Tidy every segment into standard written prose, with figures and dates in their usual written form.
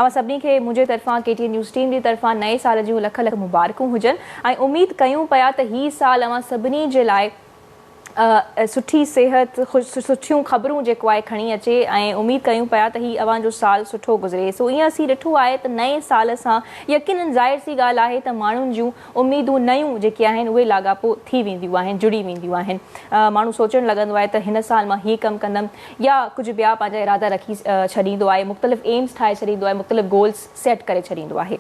अवां सभिनी खे मुंहिंजे तरफ़ां KTN न्यूज़ टीम जी तरफ़ां नए साल जूं लख लख मुबारकूं हुजनि ऐं उमेद कयूं पिया त ही साल अवां सभिनी जे लाइ सुठी सेहत सुठियूं ख़बरूं जेको आहे खणी अचे ऐं उमेद कयूं पिया त ही अवां जो साल सुठो गुज़रे। सो ईअं असीं ॾिठो आहे त नए साल सां यकीनन ज़ाहिर सी ॻाल्हि आहे त माण्हुनि जूं उमेदूं नयूं जेके आहिनि उहे लाॻापो थी वेंदियूं आहिनि, जुड़ी वेंदियूं आहिनि। माण्हू सोचणु लॻंदो आहे त हिन साल मां हीउ कमु कंदमि या कुझु ॿिया पंहिंजा इरादा रखी छॾींदो आहे, मुख़्तलिफ़ एम्स ठाहे छॾींदो आहे, मुख़्तलिफ़ गोल्स सेट करे छॾींदो आहे।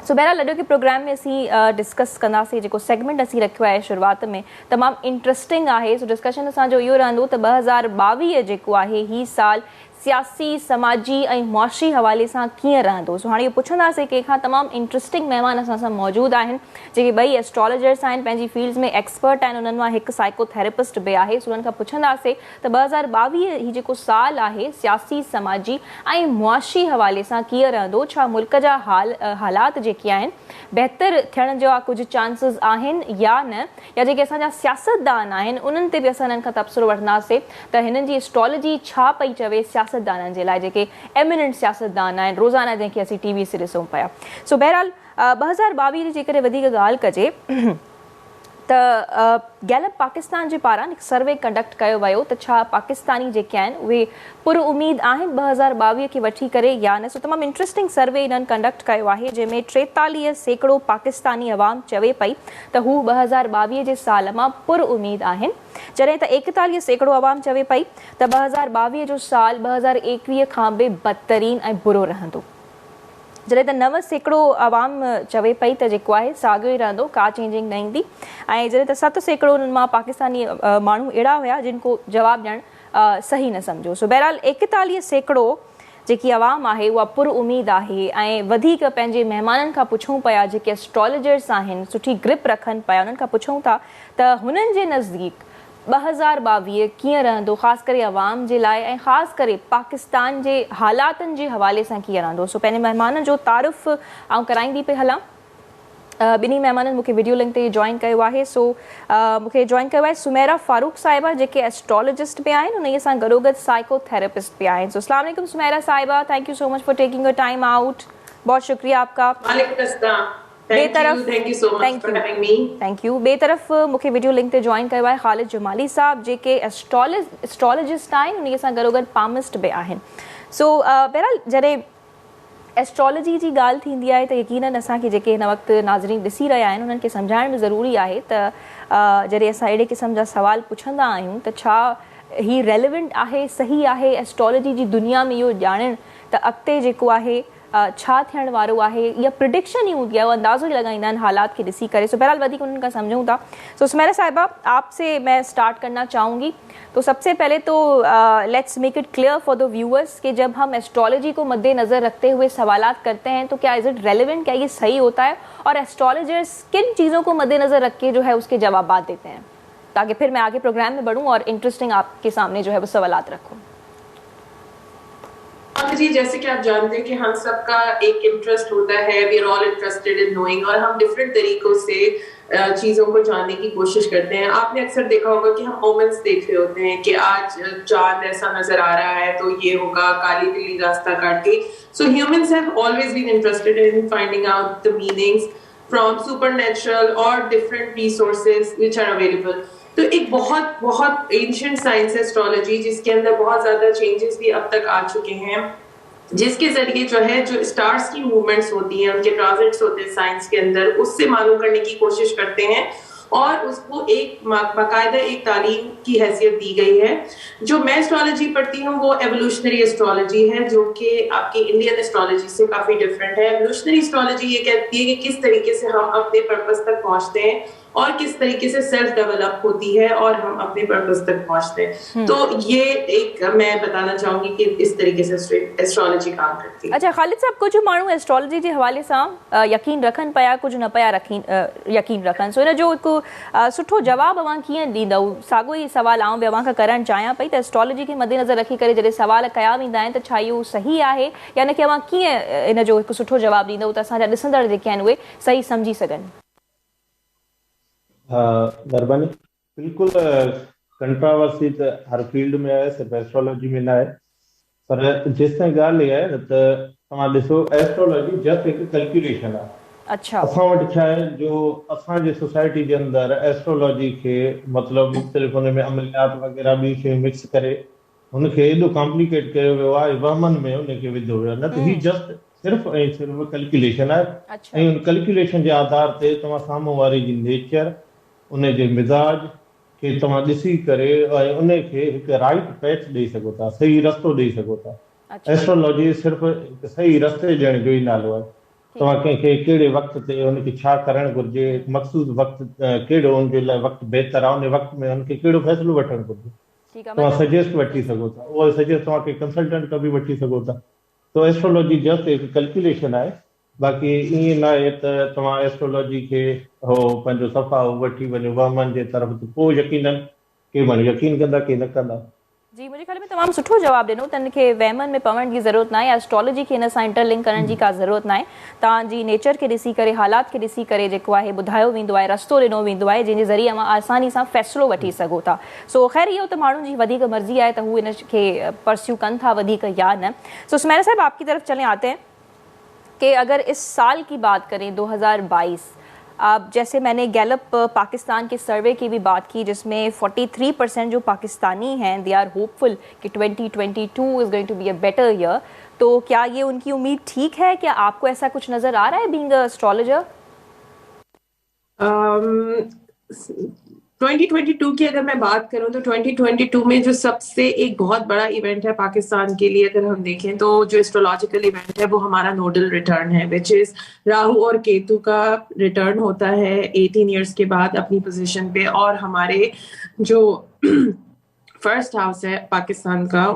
सो बहरहाल अॼु के प्रोग्राम में असीं डिस्कस कंदासीं, जेको सेगमेंट असीं रखियो आहे शुरूआत में तमामु इंट्रस्टिंग आहे। सो डिस्कशन असांजो इहो रहंदो त 2022 जेको आहे ही साल सियासी, समाजी ऐं मुआशी हवाले सां कीअं रहंदो। सो हाणे इहो पुछंदासीं कंहिंखां, तमामु इंट्रस्टिंग महिमान असां सां मौजूदु आहिनि जेके ॿई एस्ट्रोलॉजर्स आहिनि, पंहिंजी फील्ड्स में एक्सपर्ट आहिनि। उन्हनि मां हिकु साइकोथेरेपिस्ट बि आहे। सो उन्हनि खां पुछंदासीं त 2022 ही जेको साल आहे सियासी, समाजी ऐं मुआशी हवाले सां कीअं रहंदो। छा मुल्क जा हालात जेके आहिनि बहितर थियण जा कुझु चांसिस आहिनि या न, या जेके असांजा सियासतदान आहिनि उन्हनि ते बि असां हिननि खां तबसरो वठंदासीं त हिननि जी एस्ट्रोलॉजी छा पई चवे सियासतदाननि जे लाइ, जेके एमिनेंट सियासतदान आहिनि रोज़ाना जंहिंखे असीं TV से ॾिसूं पिया। सो बहरहाल 2022 जी जेकॾहिं वधीक ॻाल्हि कजे त गैलप पाकिस्तान जे पारां हिकु सर्वे कंडक्ट कयो वियो त छा पाकिस्तानी जेके आहिनि उहे पुर उमेद आहिनि 2022 खे वठी करे या न। सो तमामु इंट्रस्टिंग सर्वे इन्हनि कंडक्ट कयो आहे जंहिंमें 43% पाकिस्तानी अवाम चवे पई त हू 2022 जे साल मां पुर उमेद आहिनि, जॾहिं त 41% अवाम चवे पई त 2022 जो साल 2021 खां बि बदतरीन ऐं बुरो रहंदो, जॾहिं त 9% अवाम चवे पई त जेको आहे साॻियो ई रहंदो, का चेंजिंग न ईंदी। ऐं जॾहिं त 7% उन्हनि मां पाकिस्तानी माण्हू अहिड़ा हुया जिन को जवाबु ॾियणु सही न सम्झो। सो बहरहाल 41% जेकी अवाम आहे उहा पुर उमेद आहे। ऐं वधीक पंहिंजे महिमाननि खां पुछूं पिया जेके एस्ट्रोलॉजर्स आहिनि, सुठी ग्रिप रखनि पिया, उन्हनि खां पुछूं था त हुननि जे नज़दीक 2022 कीअं रहंदो, ख़ासि करे अवाम जे लाइ ऐं ख़ासि करे पाकिस्तान जे हालातनि जे हवाले सां कीअं रहंदो। सो पंहिंजे महिमाननि जो तारीफ़ आउं कराईंदी पई हलां। ॿिन्ही महिमाननि मूंखे वीडियो लिंक ते जॉइन कयो आहे। सो मूंखे जॉइन कयो आहे सुमेरा फारूक साहिबा जेके एस्ट्रोलॉजिस्ट बि आहिनि, उन सां गॾोगॾु साइकोथेरेपिस्ट बि आहिनि। सो अस्सलाम वालेकुम सुमेरा साहिबा, thank you so much for taking your time out. बहुत शुक्रिया आपका। Thank you. ॿिए तरफ़ मूंखे वीडियो लिंक ते जॉइन कयो आहे ख़ालिद जमाली साहब जेके एस्ट्रोलॉजिस्ट आहिनि, उन सां गॾोगॾु पामिस्ट बि आहिनि। सो बहरहाल जॾहिं एस्ट्रोलॉजी जी ॻाल्हि थींदी आहे त यकीनन असांखे जेके हिन वक़्तु नाज़रीन ॾिसी रहिया आहिनि उन्हनि खे सम्झाइण बि ज़रूरी आहे त जॾहिं असां अहिड़े क़िस्म जा सवाल पुछंदा आहियूं त छा ही रेलिवेंट आहे, सही आहे एस्ट्रोलॉजी जी दुनिया में इहो ॼाणणु त अॻिते जेको आहे छा थियण वारो आहे, या प्रिडिक्शन ई हूंदी आहे, उहो अंदाज़ो ई लॻाईंदा आहिनि हालात खे ॾिसी करे। सो बहरहाल वधीक उन्हनि खां सम्झूं था। सो सुमेरा साहिबा, आपसे मैं स्टार्ट करना चाहूँगी। तो सबसे पहले तो let's make it clear for the viewers कि जब हम एस्ट्रोलॉजी को मद्देनज़र रखते हुए सवालात करते हैं तो क्या इज़ इट रेलिवेंट, क्या ये सही होता है, और एस्ट्रोलॉजर्स किन चीज़ों को मद्देनज़र रख के जो है उसके जवाब देते हैं, ताकि फिर मैं आगे प्रोग्राम में बढ़ूँ और इंटरेस्टिंग आपके सामने जो है वो सवालात रखूँ। जी, जैसे कि आप जानते हैं कि हम सबका एक इंटरेस्ट होता है, we are all interested in knowing, और हम डिफरेंट तरीकों से चीज़ों को जानने की कोशिश करते हैं। आपने अक्सर देखा होगा कि हम ओमेंस देख रहे होते हैं कि आज चांद ऐसा नजर आ रहा है तो ये होगा, काली बिल्ली रास्ता काट गई। So humans have always been interested in finding out the meanings from supernatural और different resources which are available. तो एक बहुत बहुत एंशिएंट साइंस है एस्ट्रोलॉजी, जिसके अंदर बहुत ज्यादा चेंजेस भी अब तक आ चुके हैं, जिसके जरिए जो है जो स्टार्स की मूवमेंट्स होती हैं, उनके ट्रांजिट्स होते हैं साइंस के अंदर, उससे मालूम करने की कोशिश करते हैं और उसको एक बाकायदा एक तालीम की हैसियत दी गई है। जो मैं एस्ट्रोलॉजी पढ़ती हूँ वो एवोल्यूशनरी एस्ट्रोलॉजी है, जो कि आपकी इंडियन एस्ट्रोलॉजी से काफी डिफरेंट है। एवोल्यूशनरी एस्ट्रोलॉजी ये कहती है कि किस तरीके से हम अपने पर्पस तक पहुंचते हैं और किस तरीके से सेल्फ डेवलप होती है और हम अपने पर्पस तक पहुंचते हैं। तो ये एक मैं बताना चाहूंगी कि इस तरीके से एस्ट्रोलॉजी काम करती है। अच्छा खालिद साहब, कुछ माण्हू एस्ट्रोलॉजी जे हवाले सां यकीन रखनि पिया, कुझु न पिया यकीन रखनि। सो इन जो हिकु सुठो जवाबु अवां कीअं ॾींदव? साॻियो ई सवाल आउं बि अवां खां करणु चाहियां पई त एस्ट्रोलॉजी खे मद्देनज़र रखी करे जॾहिं सवाल कया वेंदा आहिनि त छा इहो सही आहे, यानी कि अवां कीअं इन जो हिकु सुठो जवाबु ॾींदव त असांजा ॾिसंदड़ जेके आहिनि उहे सही सम्झी सघनि? महिरबानी। बिल्कुल कंट्रावर्सी त हर फील्ड में आहे, सिर्फ़ु एस्ट्रोलॉजी में न आहे, पर जेसिताईं ॻाल्हि इहा आहे न त तव्हां ॾिसो एस्ट्रोलॉजी जस्ट हिकु कैलकुलेशन आहे। अच्छा असां वटि छा आहे जो असांजे सोसाइटी जे अंदरि एस्ट्रोलॉजी खे मतिलबु मुख़्तलिफ़ हुन में अमलियात वग़ैरह ॿी शयूं मिक्स करे हुनखे एॾो कॉम्प्लिकेट कयो वियो आहे, वहमन में हुनखे विधो वियो आहे। न त ही जस्ट सिर्फ़ु ऐं सिर्फ़ु कैलकुलेशन आहे। अच्छा ऐं हुन कैलकुलेशन जे आधार ते तव्हां साम्हूं वारे जी नेचर, उन जे मिज़ाज खे तव्हां ॾिसी करे ऐं उनखे हिकु राइट पैथ ॾेई सघो था, सही रस्तो ॾेई सघो था। अच्छा एस्ट्रोलॉजी सिर्फ़ु हिकु सही रस्ते ॾियण जो ई नालो आहे। ठीक तव्हां है कंहिंखे कहिड़े वक़्त ते हुनखे छा करणु घुरिजे, मख़सूस वक़्तु कहिड़ो हुनजे लाइ वक़्तु बहितर आहे, उन वक़्त में हुनखे कहिड़ो फ़ैसिलो वठणु घुरिजे ठीक है तव्हां मतलब सजेस्ट वठी सघो था। उहो सजेस्ट तव्हांखे कंसल्टेंट खां बि वठी सघो था। तो एस्ट्रोलॉजी जस्ट हिकु कैलकुलेशन आहे। बाक़ी ईअं न आहे त तव्हां एस्ट्रोलॉजी खे हो पंहिंजो सफ़ा वठी वञो वहमन जे तरफ़, त पोइ यकीनन के माण्हू यकीन कंदा के न कंदा। जी मुझे ख्याल में तमामु सुठो जवाबु ॾिनो त हिनखे वहमन में पवण जी ज़रूरत न आहे, एस्ट्रोलॉजी खे हिन सां इंटरलिंक करण जी का ज़रूरत न आहे। तव्हांजी नेचर खे ॾिसी करे, हालात खे ॾिसी करे जेको आहे ॿुधायो वेंदो आहे, रस्तो ॾिनो वेंदो आहे जंहिंजे ज़रिए अवां आसानी सां फ़ैसिलो वठी सघो था। सो ख़ैर इहो त माण्हुनि जी वधीक मर्ज़ी आहे त हू हिनखे परस्यू कनि था वधीक या न। सो सुमैरा साहब आपकी तरफ चले आते हैं कि अगर इस साल की बात करें 2022, अब जैसे मैंने गैलप पाकिस्तान के सर्वे की भी बात की जिसमें 43% जो पाकिस्तानी हैं दे आर होपफुल कि 2022 is going to be a better year, तो क्या ये उनकी उम्मीद ठीक है? क्या आपको ऐसा कुछ नज़र आ रहा है बीइंग अ एस्ट्रोलॉजर? 2022 की अगर मैं बात करूं तो 2022 में जो सबसे एक बहुत बड़ा इवेंट है पाकिस्तान के लिए, अगर हम देखें तो जो एस्ट्रोलॉजिकल इवेंट है वो हमारा नोडल रिटर्न है, विच इज राहु और केतु का रिटर्न होता है 18 इयर्स के बाद अपनी पोजीशन पे। और हमारे जो फर्स्ट हाउस है पाकिस्तान का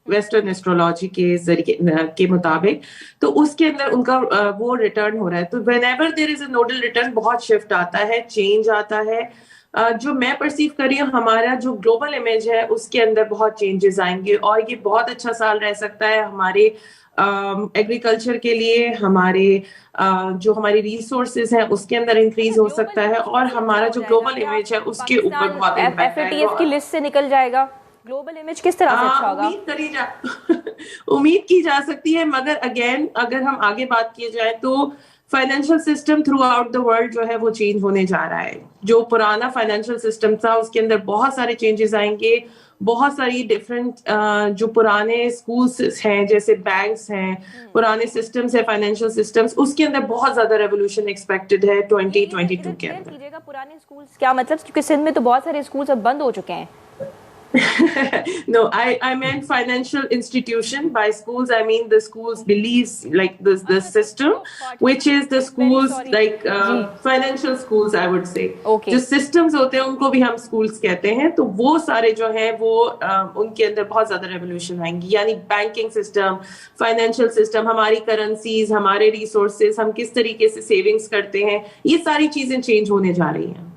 वेस्टर्न एस्ट्रोलॉजी के जरिए के मुताबिक, तो उसके अंदर उनका वो रिटर्न हो रहा है। तो whenever there is a nodal return बहुत शिफ्ट आता है, चेंज आता है। जो मैं परसीव कर रही हूँ हमारा जो ग्लोबल इमेज है उसके अंदर बहुत चेंजेस आएंगे और ये बहुत अच्छा साल रह सकता है हमारे एग्रीकल्चर के लिए, हमारे जो हमारी रिसोर्सेज हैं उसके अंदर इंक्रीज हो सकता है और हमारा जो ग्लोबल इमेज है उसके ऊपर बहुत इम्पैक्ट आएगा। FATF की लिस्ट से निकल जाएगा? ग्लोबल इमेज किस तरह से अच्छा होगा? उम्मीद करी जा उम्मीद की जा सकती है, मगर अगेन अगर हम आगे बात किए जाए तो financial system through out the world जो है वो चेंज होने जा रहा है। जो पुराना फाइनेंशियल सिस्टम था उसके अंदर बहुत सारे चेंजेस आएंगे, बहुत सारी डिफरेंट जो पुराने स्कूल्स हैं जैसे बैंक्स हैं, पुराने सिस्टम्स है फाइनेंशियल सिस्टम्स, उसके अंदर बहुत ज्यादा रेवोल्यूशन एक्सपेक्टेड है 2022 के अंदर। कीजिएगा पुराने स्कूल्स क्या मतलब, क्योंकि सिंध में तो बहुत सारे स्कूल्स अब बंद हो चुके हैं। No, I meant financial institution. By schools, I mean the schools believes like the system, which is the schools like financial schools, I would say. Okay. जो systems होते हैं उनको भी हम schools कहते हैं, तो वो सारे जो हैं वो उनके अंदर बहुत ज़्यादा revolution आएंगी। यानी banking system, financial system, हमारी currencies, हमारे resources, हम किस तरीके से savings करते हैं, ये सारी चीज़ें change होने जा रही हैं।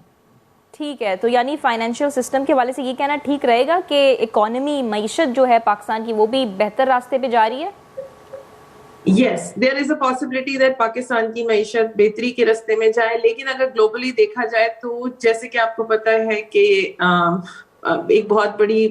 ठीक है, तो यानी फाइनेंशियल सिस्टम के वाले से ये कहना ठीक रहेगा कि इकोनॉमी, मईशत जो है पाकिस्तान की वो भी बेहतर रास्ते पे जा रही है? Yes, there is a possibility that Pakistan की मईशत बेहतरी के रास्ते में जाए, लेकिन अगर ग्लोबली देखा जाए तो जैसे कि आपको पता है कि एक बहुत बड़ी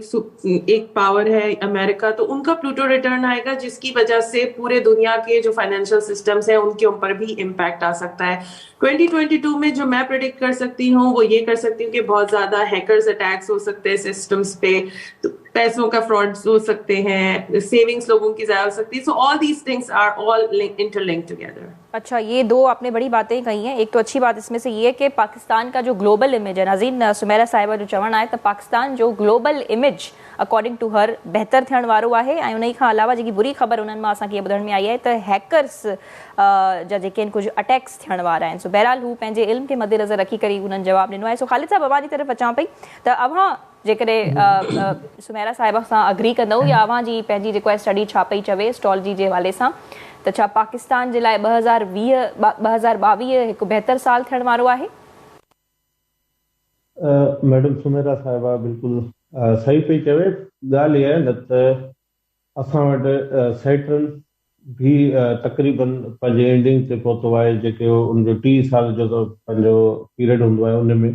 एक पावर है अमेरिका, तो उनका प्लूटो रिटर्न आएगा जिसकी वजह से पूरे दुनिया के जो फाइनेंशियल सिस्टम्स हैं उनके ऊपर भी इम्पैक्ट आ सकता है। 2022 में जो मैं प्रेडिक्ट कर सकती हूँ वो ये कर सकती हूँ कि बहुत ज्यादा हैकर्स अटैक्स हो सकते हैं सिस्टम्स पे, तो पैसों का फ्रॉड्स हो सकते हैं, सेविंग्स लोगों की ज्यादा हो सकती है। So all these things are all interlinked together. अच्छा, ये दो आपने बड़ी बातें कही हैं। एक तो अच्छी बात इसमें से ये है कि पाकिस्तान का जो ग्लोबल इमेज है, नाज़रीन सुमैरा साहिबा जो चवण आहे त पाकिस्तान जो ग्लोबल इमेज अकॉर्डिंग टू हर बहितर थियण वारो आहे। ऐं उन खां अलावा जेकी बुरी ख़बर उन्हनि मां असांखे ॿुधण में आई आहे त हैकर्स जा जेके आहिनि कुझु अटैक्स थियण वारा आहिनि। सो बहरहाल हू पंहिंजे इल्म खे मद्देनज़र रखी करे उन्हनि जवाबु ॾिनो आहे। सो ख़ालिद साहिब अव्हां जी तरफ़ अचां पई त अव्हां जेकॾहिं सुमैरा साहिबा सां अग्री कंदव या अव्हां जी पंहिंजी जेको आहे स्टडी छा पई चवे एस्ट्रोलॉजी जे हवाले सां, त छा पाकिस्तान जे लाइ 2022 हिकु बहितर साल थियण वारो आहे? मैडम सुमेरा साहिबा बिल्कुलु सही पई चवे। ॻाल्हि इहा आहे न त असां वटि सैटर्न भी तक़रीबन पंहिंजे एंडिंग ते पहुतो आहे, जेके उनजो 30 साल जो पंहिंजो पीरियड हूंदो आहे उन में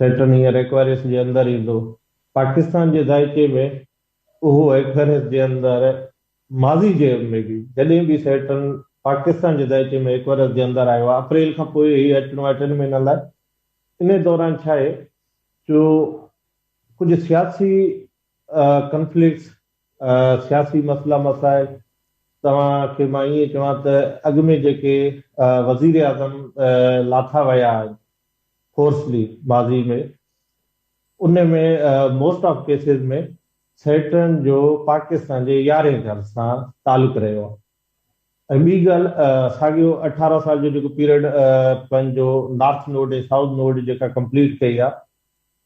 सैटर्न हींअर एक्वारियस जे अंदरि ईंदो। पाकिस्तान जे दायके में उहो एक्वारियस जे अंदरि माज़ी जे में बि जॾहिं बि सैटर्न पाकिस्तान जे दायचे में हिकु वर्ष जे अंदरि आयो आहे, अप्रैल खां पोइ ही अचिणो आहे 3 महीननि लाइ। इन दौरान छा आहे जो कुझु सियासी कंफ्लिक्ट्स, सियासी मसइला मसाइल, तव्हांखे मां ईअं चवां त अॻु में जेके वज़ीर आज़म लाथा विया फोर्सली माज़ी में, उन में मोस्ट ऑफ केसिस में सैटर्न जो पाकिस्तान जे 11 घर सां तालुक़ु रहियो आहे। ऐं ॿी ॻाल्हि, साॻियो 18 साल जो जेको पीरियड पंहिंजो नॉर्थ नोड ऐं साउथ नोड जेका कंप्लीट कई आहे,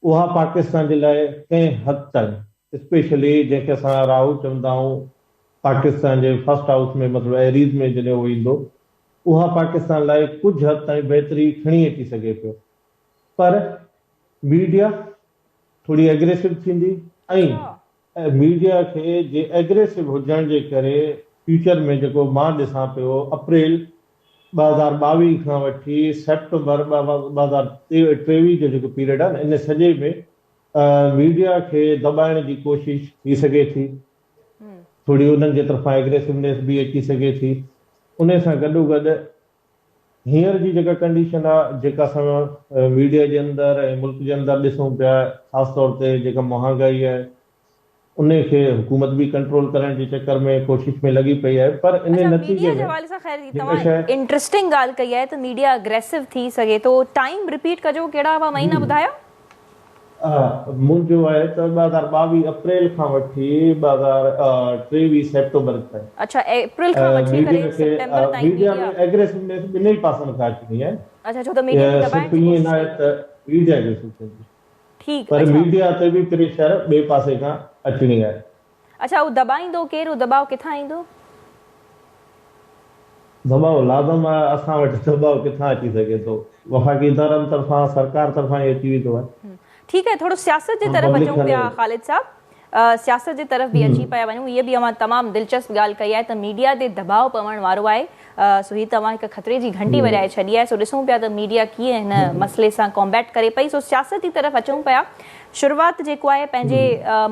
उहा पाकिस्तान जे लाइ कंहिं हद ताईं, स्पेशली जंहिंखे असां राहु चवंदा आहियूं पाकिस्तान जे फर्स्ट हाउस में, मतिलबु एरीज़ में जॾहिं उहो ईंदो, उहा पाकिस्तान लाइ कुझु हद ताईं बहितरी खणी अची सघे पियो। पर मीडिया थोड़ी एग्रेसिव थींदी, ऐं मीडिया खे जे एग्रेसिव हुजण जे करे फ्यूचर में जेको मां ॾिसां पियो, अप्रैल 2022 खां वठी सेप्टेंबर 2023 जो जेको पीरियड आहे न, इन सॼे में मीडिया खे दॿाइण जी कोशिश थी सघे थी, थोड़ी उन्हनि जे तरफ़ां एग्रेसिवनेस बि अची सघे थी। उन सां गॾोगॾु हींअर जी जेका कंडीशन आहे, जेका असां मीडिया जे अंदरि ऐं मुल्क जे अंदरि ॾिसूं पिया, ख़ासि तौर ते जेका महांगाई आहे, उन खे हुकूमत भी कंट्रोल करण जे चक्कर में कोशिश में लगी पई आहे। पर इन नतीजे में हवाले सां ख़ैर तव्हां इंटरेस्टिंग ॻाल्हि कई आहे त मीडिया अग्रेसिव थी सघे थो। टाइम रिपीट कजो, कहिड़ा हुआ महीना ॿुधायो? मुंहिंजो आहे त 2022 अप्रैल खां वठी 2023 सेप्टेंबर ताईं। अच्छा, अप्रैल खां वठी करे सितंबर ताईं मीडिया में एग्रेसिवनेस ॿिन्ही पासनि खां अचणी आहे। अच्छा, छो त मीडिया खे दॿाइण जी कोशिश आहे त मीडिया जो सुठो, ठीक, पर मीडिया ते बि प्रेशर ॿिए पासे खां अचणी आहे। अच्छा, उहो दॿाईंदो केरु? दॿाउ किथां ईंदो? दॿाउ लाज़म आहे, असां वटि दॿाउ किथां अची सघे थो? वफ़ाक़ी इदारनि तरफ़ां, सरकार तरफ़ां ई अची वेंदो आहे। ठीक है, थोड़ो सियासत जी तरफ़ अचूं पिया ख़ालिद साहब, सियासत जी तरफ़ भी अची पिया वञूं। ये भी अमां तमामु दिलचस्प ॻाल्हि कई आहे त मीडिया ते दबाव पवण वारो आहे। सो ही तव्हां हिकु ख़तरे जी घंटी वॼाए छॾी आहे। सो ॾिसूं पिया त मीडिया कीअं हिन मसइले सां कॉम्बैट करे पई। सो सियासत जी तरफ़ अचूं पिया। शुरूआत जेको आहे पंहिंजे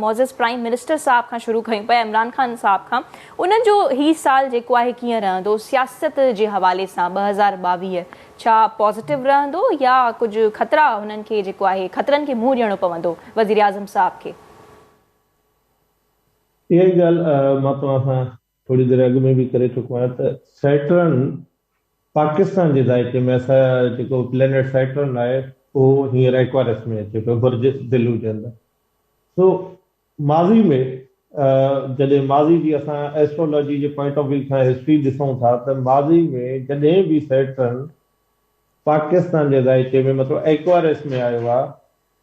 मौज़ज़ प्राइम मिनिस्टर साहब खां शुरू कयूं पिया, इमरान ख़ान साहब खां। उन्हनि जो ही साल जेको आहे कीअं रहंदो सियासत जे हवाले सां 2022? छा पॉज़िटिव रहंदो या कुझु ख़तरा हुननि खे जेको आहे ख़तरनि खे मुंहुं ॾियणो पवंदो वज़ीर आज़म साहब खे? इहा ॻाल्हि मां तव्हां सां थोड़ी देरि अॻु में बि करे चुको आहियां त सैटर्न पाकिस्तान जे दायचे में, असां जेको प्लेनेट सैटर्न आहे, उहो हींअर एक्वारिस में अचे पियो, बुर्ज दिलू जे अंदरि। सो माज़ी में जॾहिं माज़ी जी असां astrology J point of view Khan history ॾिसूं था त माज़ी में जॾहिं बि सैटर्न पाकिस्तान जे दायचे में, मतिलबु एक्वारिस में आयो आहे,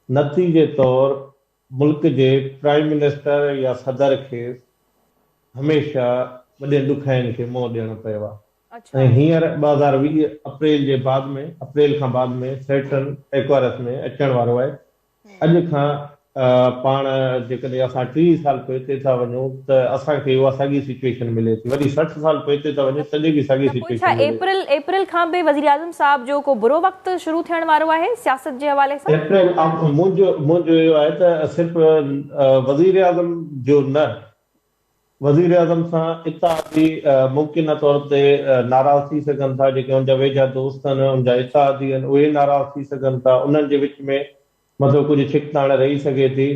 नतीजे तौर मुल्क जे प्राइम मिनिस्टर या सदर खे हमेशा वॾे ॾुखियाईनि खे मुंहुं ॾियणो पियो आहे। ऐं हींअर 2020 अप्रैल जे बाद में, अप्रैल खां बाद में सैटर्न एक्वारिस में अचण वारो आहे। अॼु खां पाण जेकॾहिं असां 30 साल पोइते था वञूं त असांखे उहा साॻी सिचुएशन मिले थी। वरी 60 साल पोइते था वञूं तॾहिं बि साॻी सिचुएशन मिले थी। अप्रैल खां बि वज़ीर आज़म साहब जो को बुरो वक़्तु शुरू थियण वारो आहे सियासत जे हवाले सां? अप्रैल मुंहिंजो इहो आहे त सिर्फ़ु वज़ीर आज़म जो न, वज़ीर आज़म सां इत्तेहादी मुमकिन तौर ते नाराज़ थी सघनि था। जेके उनजा वेझा दोस्त आहिनि, उनजा इत्तेहादी आहिनि, उहे नाराज़ थी सघनि था। उन्हनि जे विच में मतिलबु कुझु छिकताण रही सघे थी।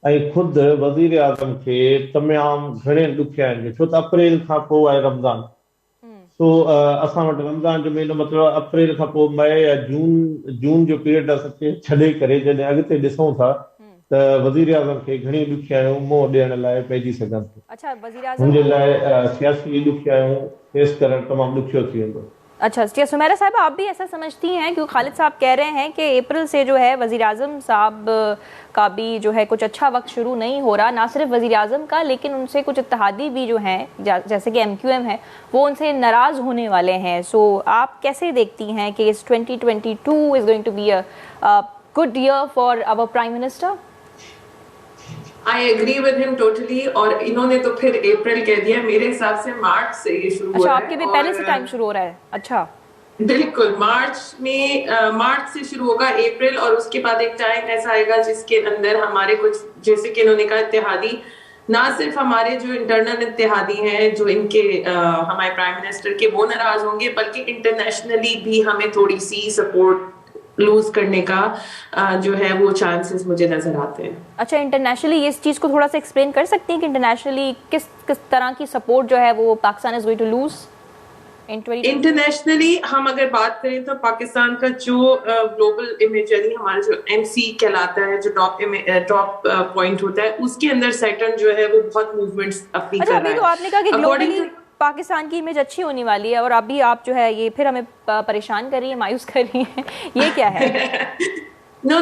ऐं ख़ुदि वज़ीर आज़म खे तमामु घणे ॾुखिया आहिनि, छो त अप्रैल खां पोइ आहे रमज़ान। सो असां वटि रमज़ान जो महीनो, मतिलबु अप्रैल खां पोइ मई या जून जो पीरियड असांखे छॾे करे जॾहिं अॻिते ॾिसूं था त वज़ीर आज़म खे घणी ॾुखियायूं मुंहुं ॾियण लाइ पइजी सघनि थियूं। अच्छा, वज़ीर आज़म मुंहिंजे लाइ सियासी ॾुखियायूं फेस करणु तमामु ॾुखियो थी वेंदो। अच्छा, सुमेरा साहब, आप भी ऐसा समझती हैं? क्योंकि खालिद साहब कह रहे हैं कि अप्रैल से जो है वज़ीर आज़म साहब का भी जो है कुछ अच्छा वक्त शुरू नहीं हो रहा, ना सिर्फ वज़ीर आज़म का, लेकिन उनसे कुछ इत्तेहादी भी जो हैं, जैसे कि MQM है, वो उनसे नाराज़ होने वाले हैं। सो आप कैसे देखती हैं कि इस 2022 is going to be a good year for our prime minister? I agree with him totally। और इन्होंने तो फिर अप्रैल कह दिया, मेरे हिसाब से मार्च से ये शुरू हो रहा है। आपके भी पहले से टाइम शुरू हो रहा है? अच्छा, बिल्कुल, मार्च से शुरू होगा अप्रैल, और उसके बाद एक टाइम ऐसा आएगा जिसके अंदर हमारे कुछ, जैसे कि इन्होंने कहा, इत्तेहादी نہ صرف ہمارے جو انٹرنل اتحادی ہیں جو ان کے ہمارے پرائم منسٹر کے وہ ناراض ہوں گے، بلکہ انٹرنیشنلی بھی ہمیں تھوڑی سی سپورٹ لوز کرنے کا جو ہے وہ چانسز مجھے نظر آتے ہیں. اچھا، انٹرنیشنلی اس چیز کو تھوڑا سا ایکسپلین کر سکتی ہیں کہ انٹرنیشنلی کس طرح کی سپورٹ جو ہے وہ Pakistan is going to lose internationally? ہم اگر بات کریں تو پاکستان کا جو گلوبل امیج یعنی ہمارا جو MC کہلاتا ہے، جو ٹاپ پوائنٹ ہوتا ہے، اس کے اندر سیٹرن جو ہے وہ بہت موومنٹس اپنی کر رہا ہے. ابھی تو آپ نے کہا کہ گلوبلی پاکستان کی امیج اچھی ہونے والی ہے، اور ابھی آپ جو ہے یہ پھر ہمیں پریشان کر رہی ہیں، مایوس کر رہی ہیں، یہ کیا ہے؟ No.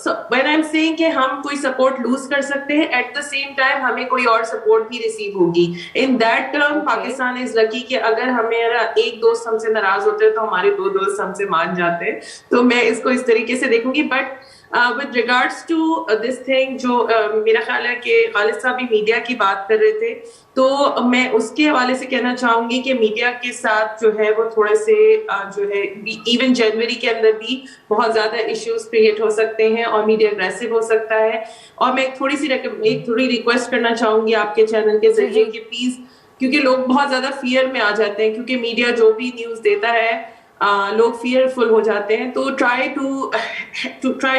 So when I'm saying کہ ہم کوئی سپورٹ لوز کر سکتے ہیں، ایٹ دا سیم ٹائم ہمیں کوئی اور سپورٹ بھی ریسیو ہوگی. ان دیٹ ٹرم پاکستان از لکی کہ اگر ہمیرا ایک دوست ہم سے ناراض ہوتے ہیں تو ہمارے 2 دوست ہم سے مان جاتے ہیں. تو میں اس کو اس طریقے سے دیکھوں گی. But with regards to this thing جو میرا خیال ہے کہ غالب صاحب بھی میڈیا کی بات کر رہے تھے، تو میں اس کے حوالے سے کہنا چاہوں گی کہ میڈیا کے ساتھ جو ہے وہ تھوڑے سے جو ہے ایون جنوری کے اندر بھی بہت زیادہ ایشوز کریٹ ہو سکتے ہیں اور میڈیا اگریسو ہو سکتا ہے. اور میں ایک تھوڑی ریکویسٹ کرنا چاہوں گی آپ کے چینل کے ذریعے کہ پلیز، کیونکہ لوگ بہت زیادہ فیئر میں آ جاتے ہیں کیونکہ میڈیا جو بھی نیوز دیتا ہے لوگ فیئر فل ہو جاتے ہیں. تو try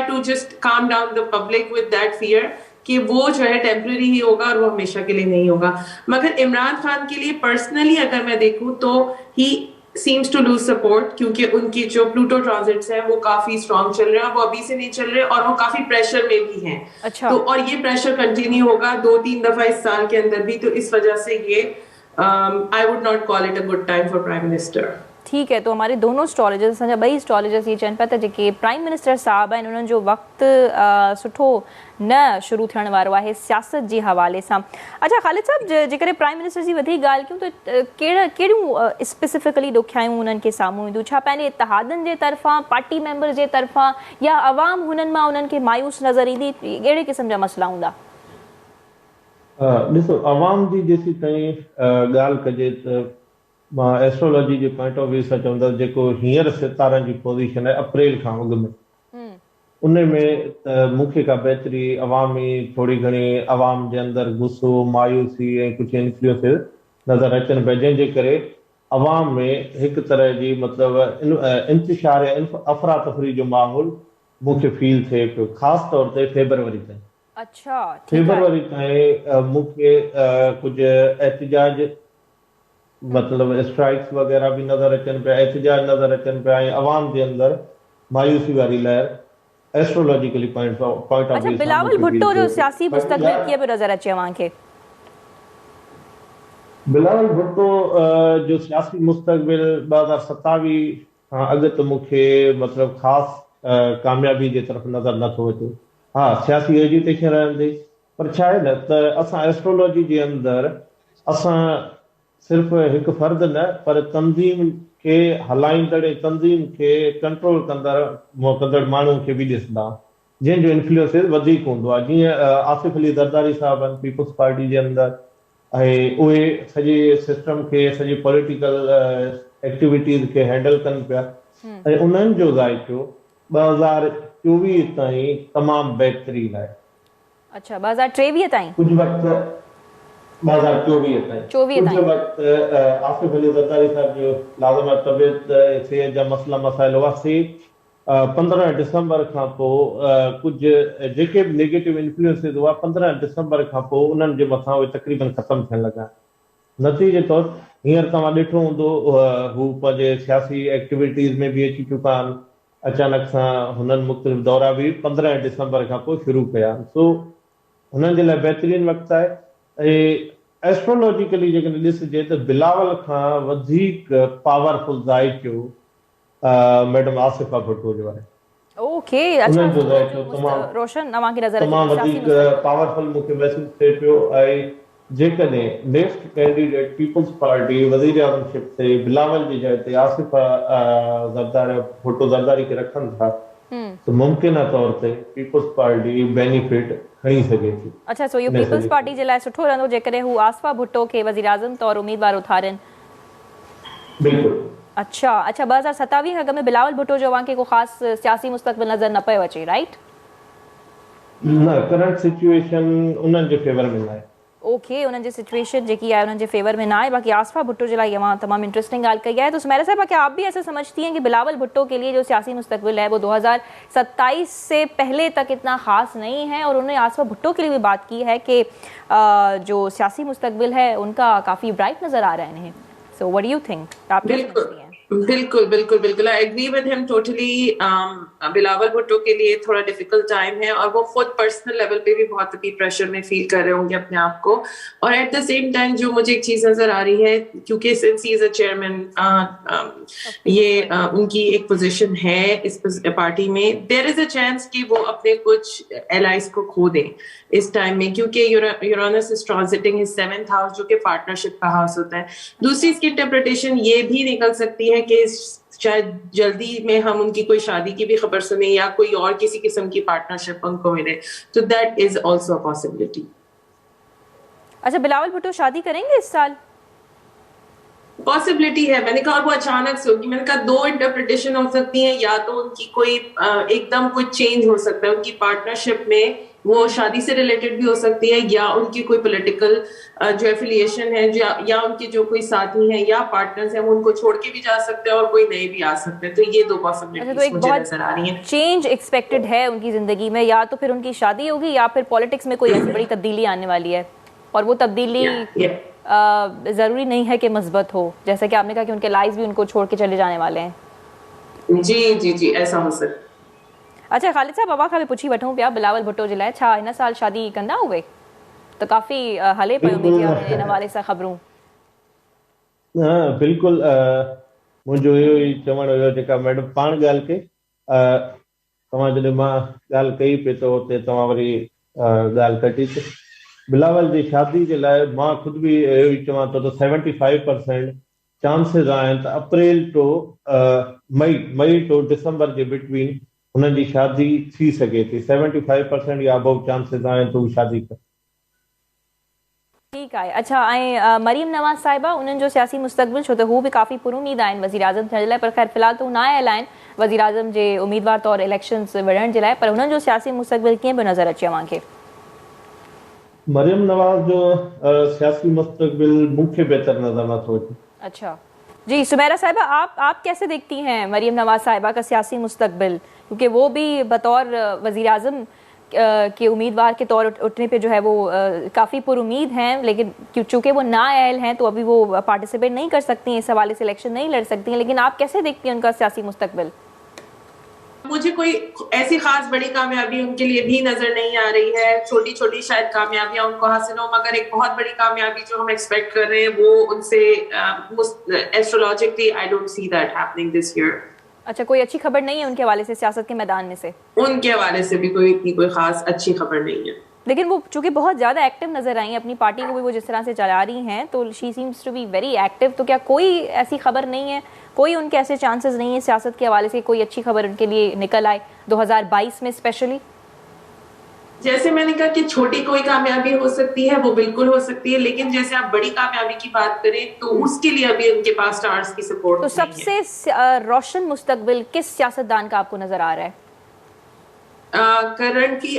to just calm down the public with that fear کہ وہ جو ہے ٹیمپرری ہی ہوگا اور وہ ہمیشہ کے لیے نہیں ہوگا. مگر عمران خان کے لیے پرسنلی اگر میں دیکھوں تو ہی seems to lose support کیونکہ ان کی جو پلوٹو ٹرانزٹس ہیں وہ کافی اسٹرانگ چل رہے ہیں اور وہ ابھی سے نہیں چل رہے اور وہ کافی پریشر میں بھی ہیں. تو اور یہ پریشر کنٹینیو ہوگا 2-3 دفعہ اس سال کے اندر بھی. تو اس وجہ سے یہ I would not call it a good time for Prime Minister. ٹھیک ہے، تو ہمارے دونوں اسٹرالجرز سمجھا ॿई اسٹرالجرز یہ चवनि पिया त जेके प्राइम मिनिस्टर साहब आहिनि उन्हनि जो वक़्तु सुठो न शुरू थियण वारो आहे सियासत जे हवाले सां. अच्छा ख़ालिद साहब, जेकॾहिं प्राइम मिनिस्टर जी वधीक ॻाल्हि कयूं त कहिड़ियूं स्पेसिफिकली ॾुखियायूं उन्हनि खे साम्हूं ईंदियूं? छा पंहिंजे इतिहादनि जे तरफ़ां, पार्टी मेंबर जे तरफ़ां, या अवाम हुननि मां उन्हनि खे मायूस नज़र ईंदी? कहिड़े क़िस्म जा मसइला हूंदा? ॾिसो, अवाम जी जेसी ताईं ॻाल्हि कजे त मां astrology J point of view सां चवंदुसि जेको हींअर सितारनि जी पोज़ीशन आहे अप्रैल खां अॻु में, उन में त मूंखे का बहितरी अवामी थोरी घणी अवाम जे अंदरि गुस्सो, मायूसी ऐं कुझु इन्फ्लुएंसिस नज़र अचनि पिया, जंहिंजे करे अवाम में हिकु तरह जी मतिलबु इंतिशार अफ़रा तफ़री जो माहौल मूंखे फील थिए पियो, ख़ासि तौर ते फेबरवरी ताईं. अच्छा, फेबरवरी ताईं मूंखे कुझु एहतिजाज मतिलबु स्ट्राइक्स वग़ैरह भी नज़र अचनि पिया, एहतिजाज नज़र अचनि पिया ऐं अवाम जे अंदरि मायूसी वारी लहर एस्ट्रोलॉजिकली पॉइंट ऑफ व्यू. अच्छा, बिलावल भुट्टो जो सियासी मुस्तक़बिल कीअं पियो नज़र अचे अव्हांखे? बिलावल भुट्टो जो सियासी मुस्तक़बिल 2027 खां अॻु त मूंखे मतिलबु ख़ासि कामयाबी जे तरफ़ नज़र नथो अचे. हा, सियासी एजुटेशन रहंदी, पर छा आहे न त असां एस्ट्रोलॉजी जे अंदरि असां सिर्फ़ु हिकु फ़र्द न पर तंज़ीम खे हलाईंदड़ ऐं तंज़ीम खे कंट्रोल कंदड़ माण्हुनि खे बि ॾिसंदा, जंहिंजो इन्फ्लुएंसिस वधीक हूंदो आहे. जीअं आसिफ अली ज़रदारी साहब आहिनि पीपल्स पार्टी जे अंदरि, ऐं उहे सॼे सिस्टम खे, सॼी पॉलिटिकल एक्टिविटीज़ खे हैंडल कनि पिया, ऐं उन्हनि जो ज़ाइक़ो 2024 ताईं तमामु बहितरीन आहे. अच्छा, 2023 ताईं? कुझु वक़्तु 2024 ताईं. कुझु वक़्तु आसिफ अली ज़रदारी साहब जो लाज़िमा तबियत सिहत जा मसइला मसाइल हुआ. 15 डिसंबर खां पोइ कुझु जेके बि नेगेटिव इन्फ्लुएंसिस हुआ 15 डिसंबर खां पोइ उन्हनि जे मथां उहे तक़रीबन ख़तमु थियण लॻा. नतीजे तौरु हींअर तव्हां ॾिठो हूंदो हू पंहिंजे सियासी एक्टिविटीज़ में बि अची चुका आहिनि. अचानक सां हुननि मुख़्तलिफ़ दौरा बि 15 डिसंबर खां पोइ शुरू कया. सो हुननि जे लाइ बहितरीनु वक़्तु आहे. ऐं एस्ट्रोलॉजिकली जेकॾहिं ॾिसजे त बिलावल खां वधीक पावरफुल ज़ाइक़ो मैडम आसिफा भुट्टो जो आहे. ओके, अच्छा, रोशन अव्हांखे नज़र तमामु वधीक पावरफुल मूंखे महसूसु थिए पियो. ऐं जेकॾहिं नेक्स्ट कैंडिडेट पीपल्स पार्टी वज़ीर आज़मशिप ते बिलावल जी जाइ ते आसिफा भुट्टो ज़रदारी खे रखनि था त मुमकिन तौर ते पीपल्स पार्टी बेनिफिट खणी सघे थी. अच्छा, सो इहो पीपल्स पार्टी जे लाइ सुठो रहंदो जेकॾहिं हू आसिफा भुट्टो खे वज़ीर आज़म तौरु उम्मीदवार उथारनि? बिल्कुलु. अच्छा, 2027 खां अॻु में बिलावल भुट्टो जो अव्हांखे को ख़ासि सियासी मुस्तक़बिल नज़र न पियो अचे, राइट? न, करंट सिचुएशन उन्हनि जे फेवर में न आहे. ओके उन्हनि जी सिचुएशन जेकी आहे उन्हनि जे फेवर में ना आहे. बाक़ी आसफा भुट्टो जे लाइ तमाम तमाम इंटरेस्टिंग ॻाल्हि कई आहे. तो सुमेरा साहिबा, क्या आप भी ऐसे समझती हैं कि बिलावल भुट्टो के लिए जो सियासी मुस्तकबिल है वो 2027 से पहले तक इतना ख़ास नहीं है, और उन्होंने आसफा भुट्टो के लिए भी बात की है कि जो सियासी मुस्तकबिल है उनका काफ़ी ब्राइट नज़र आ रहा है इन्हें. So what do you think, आप क्या समझती हैं? बिल्कुल बिल्कुल बिल्कुल, I agree with him totally. Bilawal Bhutto के लिए थोड़ा डिफिकल्ट टाइम है और वो खुद पर्सनल लेवल पे भी बहुत अभी प्रेशर में फील कर रहे होंगे अपने आप को. और एट द सेम टाइम जो मुझे एक चीज नजर आ रही है, क्योंकि since he is a chairman, ये उनकी एक पोजीशन है इस पार्टी में, देयर इज अ चांस कि वो अपने कुछ एलाइज को खो दें इस टाइम में, क्योंकि Uranus is transiting his 7th house, जो कि पार्टनरशिप का हाउस होता है. दूसरी इसकी इंटरप्रिटेशन ये भी निकल सकती है कि शायद जल्दी में हम उनकी कोई शादी की भी खबर सुने या कोई और किसी किस्म की पार्टनरशिप उनको मिले. तो that is also a possibility. अच्छा, बिलावल भुट्टो शादी करेंगे इस साल? पॉसिबिलिटी है. मैंने कहा वो अचानक से होगी. मैंने कहा 2 इंटरप्रिटेशन हो सकती हैं. या तो उनकी कोई एकदम कुछ चेंज हो सकता है उनकी पार्टनरशिप में, वो शादी से रिलेटेड भी हो सकती है, या उनकी कोई पॉलिटिकल जो एफिलिएशन है, या उनके जो कोई साथी हैं या पार्टनर्स हैं वो उनको छोड़ के भी जा सकते हैं और कोई नए भी आ सकते हैं. तो ये 2 पॉसिबिलिटीज मुझे नजर आ रही हैं. चेंज एक्सपेक्टेड है उनकी जिंदगी में, या तो फिर उनकी शादी होगी या फिर पॉलिटिक्स में कोई ऐसी बड़ी तब्दीली आने वाली है, और वो तब्दीली जरूरी नहीं है कि मस्बत हो, जैसे कि आपने कहा कि उनके लाइफ भी उनको छोड़ के चले जाने वाले हैं. जी जी जी, ऐसा हो सकता है. अच्छा ख़ालिद साहब, अवा खां बि पुछी वठूं पिया बिलावल भुट्टो जे लाइ, छा हिन साल शादी कंदा उहे? त काफ़ी हले पियो मीडिया में हिन हवाले सां ख़बरूं. बिल्कुल, मुंहिंजो इहो ई चवणु हुयो जेका मैडम पाण ॻाल्हि कई. तव्हां जॾहिं मां ॻाल्हि कई पे त उते तव्हां वरी ॻाल्हि कटी. बिलावल जी शादी जे लाइ मां ख़ुदि बि इहो ई चवां थो त 75% चांसिस आहिनि त अप्रैल टू मई टू दिसंबर जे बिटवीन हुननि जी शादी थी सघे थी. 75% या अबव चांसिस आहिनि त हू शादी करे. ठीकु आहे. अच्छा, ऐं मरीम नवाज़ साहिबा, उन्हनि जो सियासी मुस्तक़बिल, छो त हू बि काफ़ी पुरुमीद आहिनि वज़ीर आज़म थियण जे लाइ, पर ख़ैर फ़िलहाल त हू न आयल आहिनि वज़ीर आज़म जे उम्मीदवार तौरु इलेक्शन्स विढ़ण जे लाइ, पर हुननि जो सियासी मुस्तक़बिल कीअं पियो नज़र अचे अव्हांखे? मरियम नवाज़ जो सियासी मुस्तक़बिल मुझे बेहतर नजर नथो अचे. अच्छा जी, सुमेरा साहिबा, आप कैसे देखती हैं मरियम नवाज साहिबा का सियासी मुस्तक़बिल, क्योंकि वो भी बतौर वज़ीर आज़म के उम्मीदवार के तौर उठने पे जो है वो काफ़ी पुरुमीद हैं, लेकिन चूँकि वो नाअहल हैं तो अभी वो पार्टिसिपेट नहीं कर सकती हैं, इस हवाले से इलेक्शन नहीं लड़ सकती हैं. लेकिन आप कैसे देखती हैं उनका सियासी मुस्तक़बिल? मुझे कोई ऐसी खास बड़ी कामयाबी उनके लिए भी नजर नहीं आ रही है. छोटी छोटी शायद कामयाबियां उनको हासिल हो, मगर एक बहुत बड़ी कामयाबी जो हम एक्सपेक्ट कर रहे हैं वो उनसे astrologically I don't see that happening this year. अच्छा, कोई अच्छी खबर नहीं है उनके हवाले से सियासत के मैदान में से? उनके हवाले से भी कोई खास अच्छी खबर नहीं है. लेकिन वो चूंकि बहुत ज़्यादा एक्टिव नजर आई हैं, अपनी पार्टी को भी वो जिस तरह से चला रही हैं, तो she seems to be very active. तो क्या कोई ऐसी खबर नहीं है, कोई उनके ऐसे चांसेस नहीं है सियासत के हवाले से कोई अच्छी खबर उनके लिए निकल आए 2022 में स्पेशली? जैसे मैंने कहा कि छोटी कोई कामयाबी हो सकती है, वो बिल्कुल हो सकती है, लेकिन जैसे आप बड़ी कामयाबी की बात करें तो उसके लिए अभी उनके पास स्टार्स की सपोर्ट. तो सबसे रोशन मुस्तकबिल किस सियासतदान का आपको नजर आ रहा है? करंटली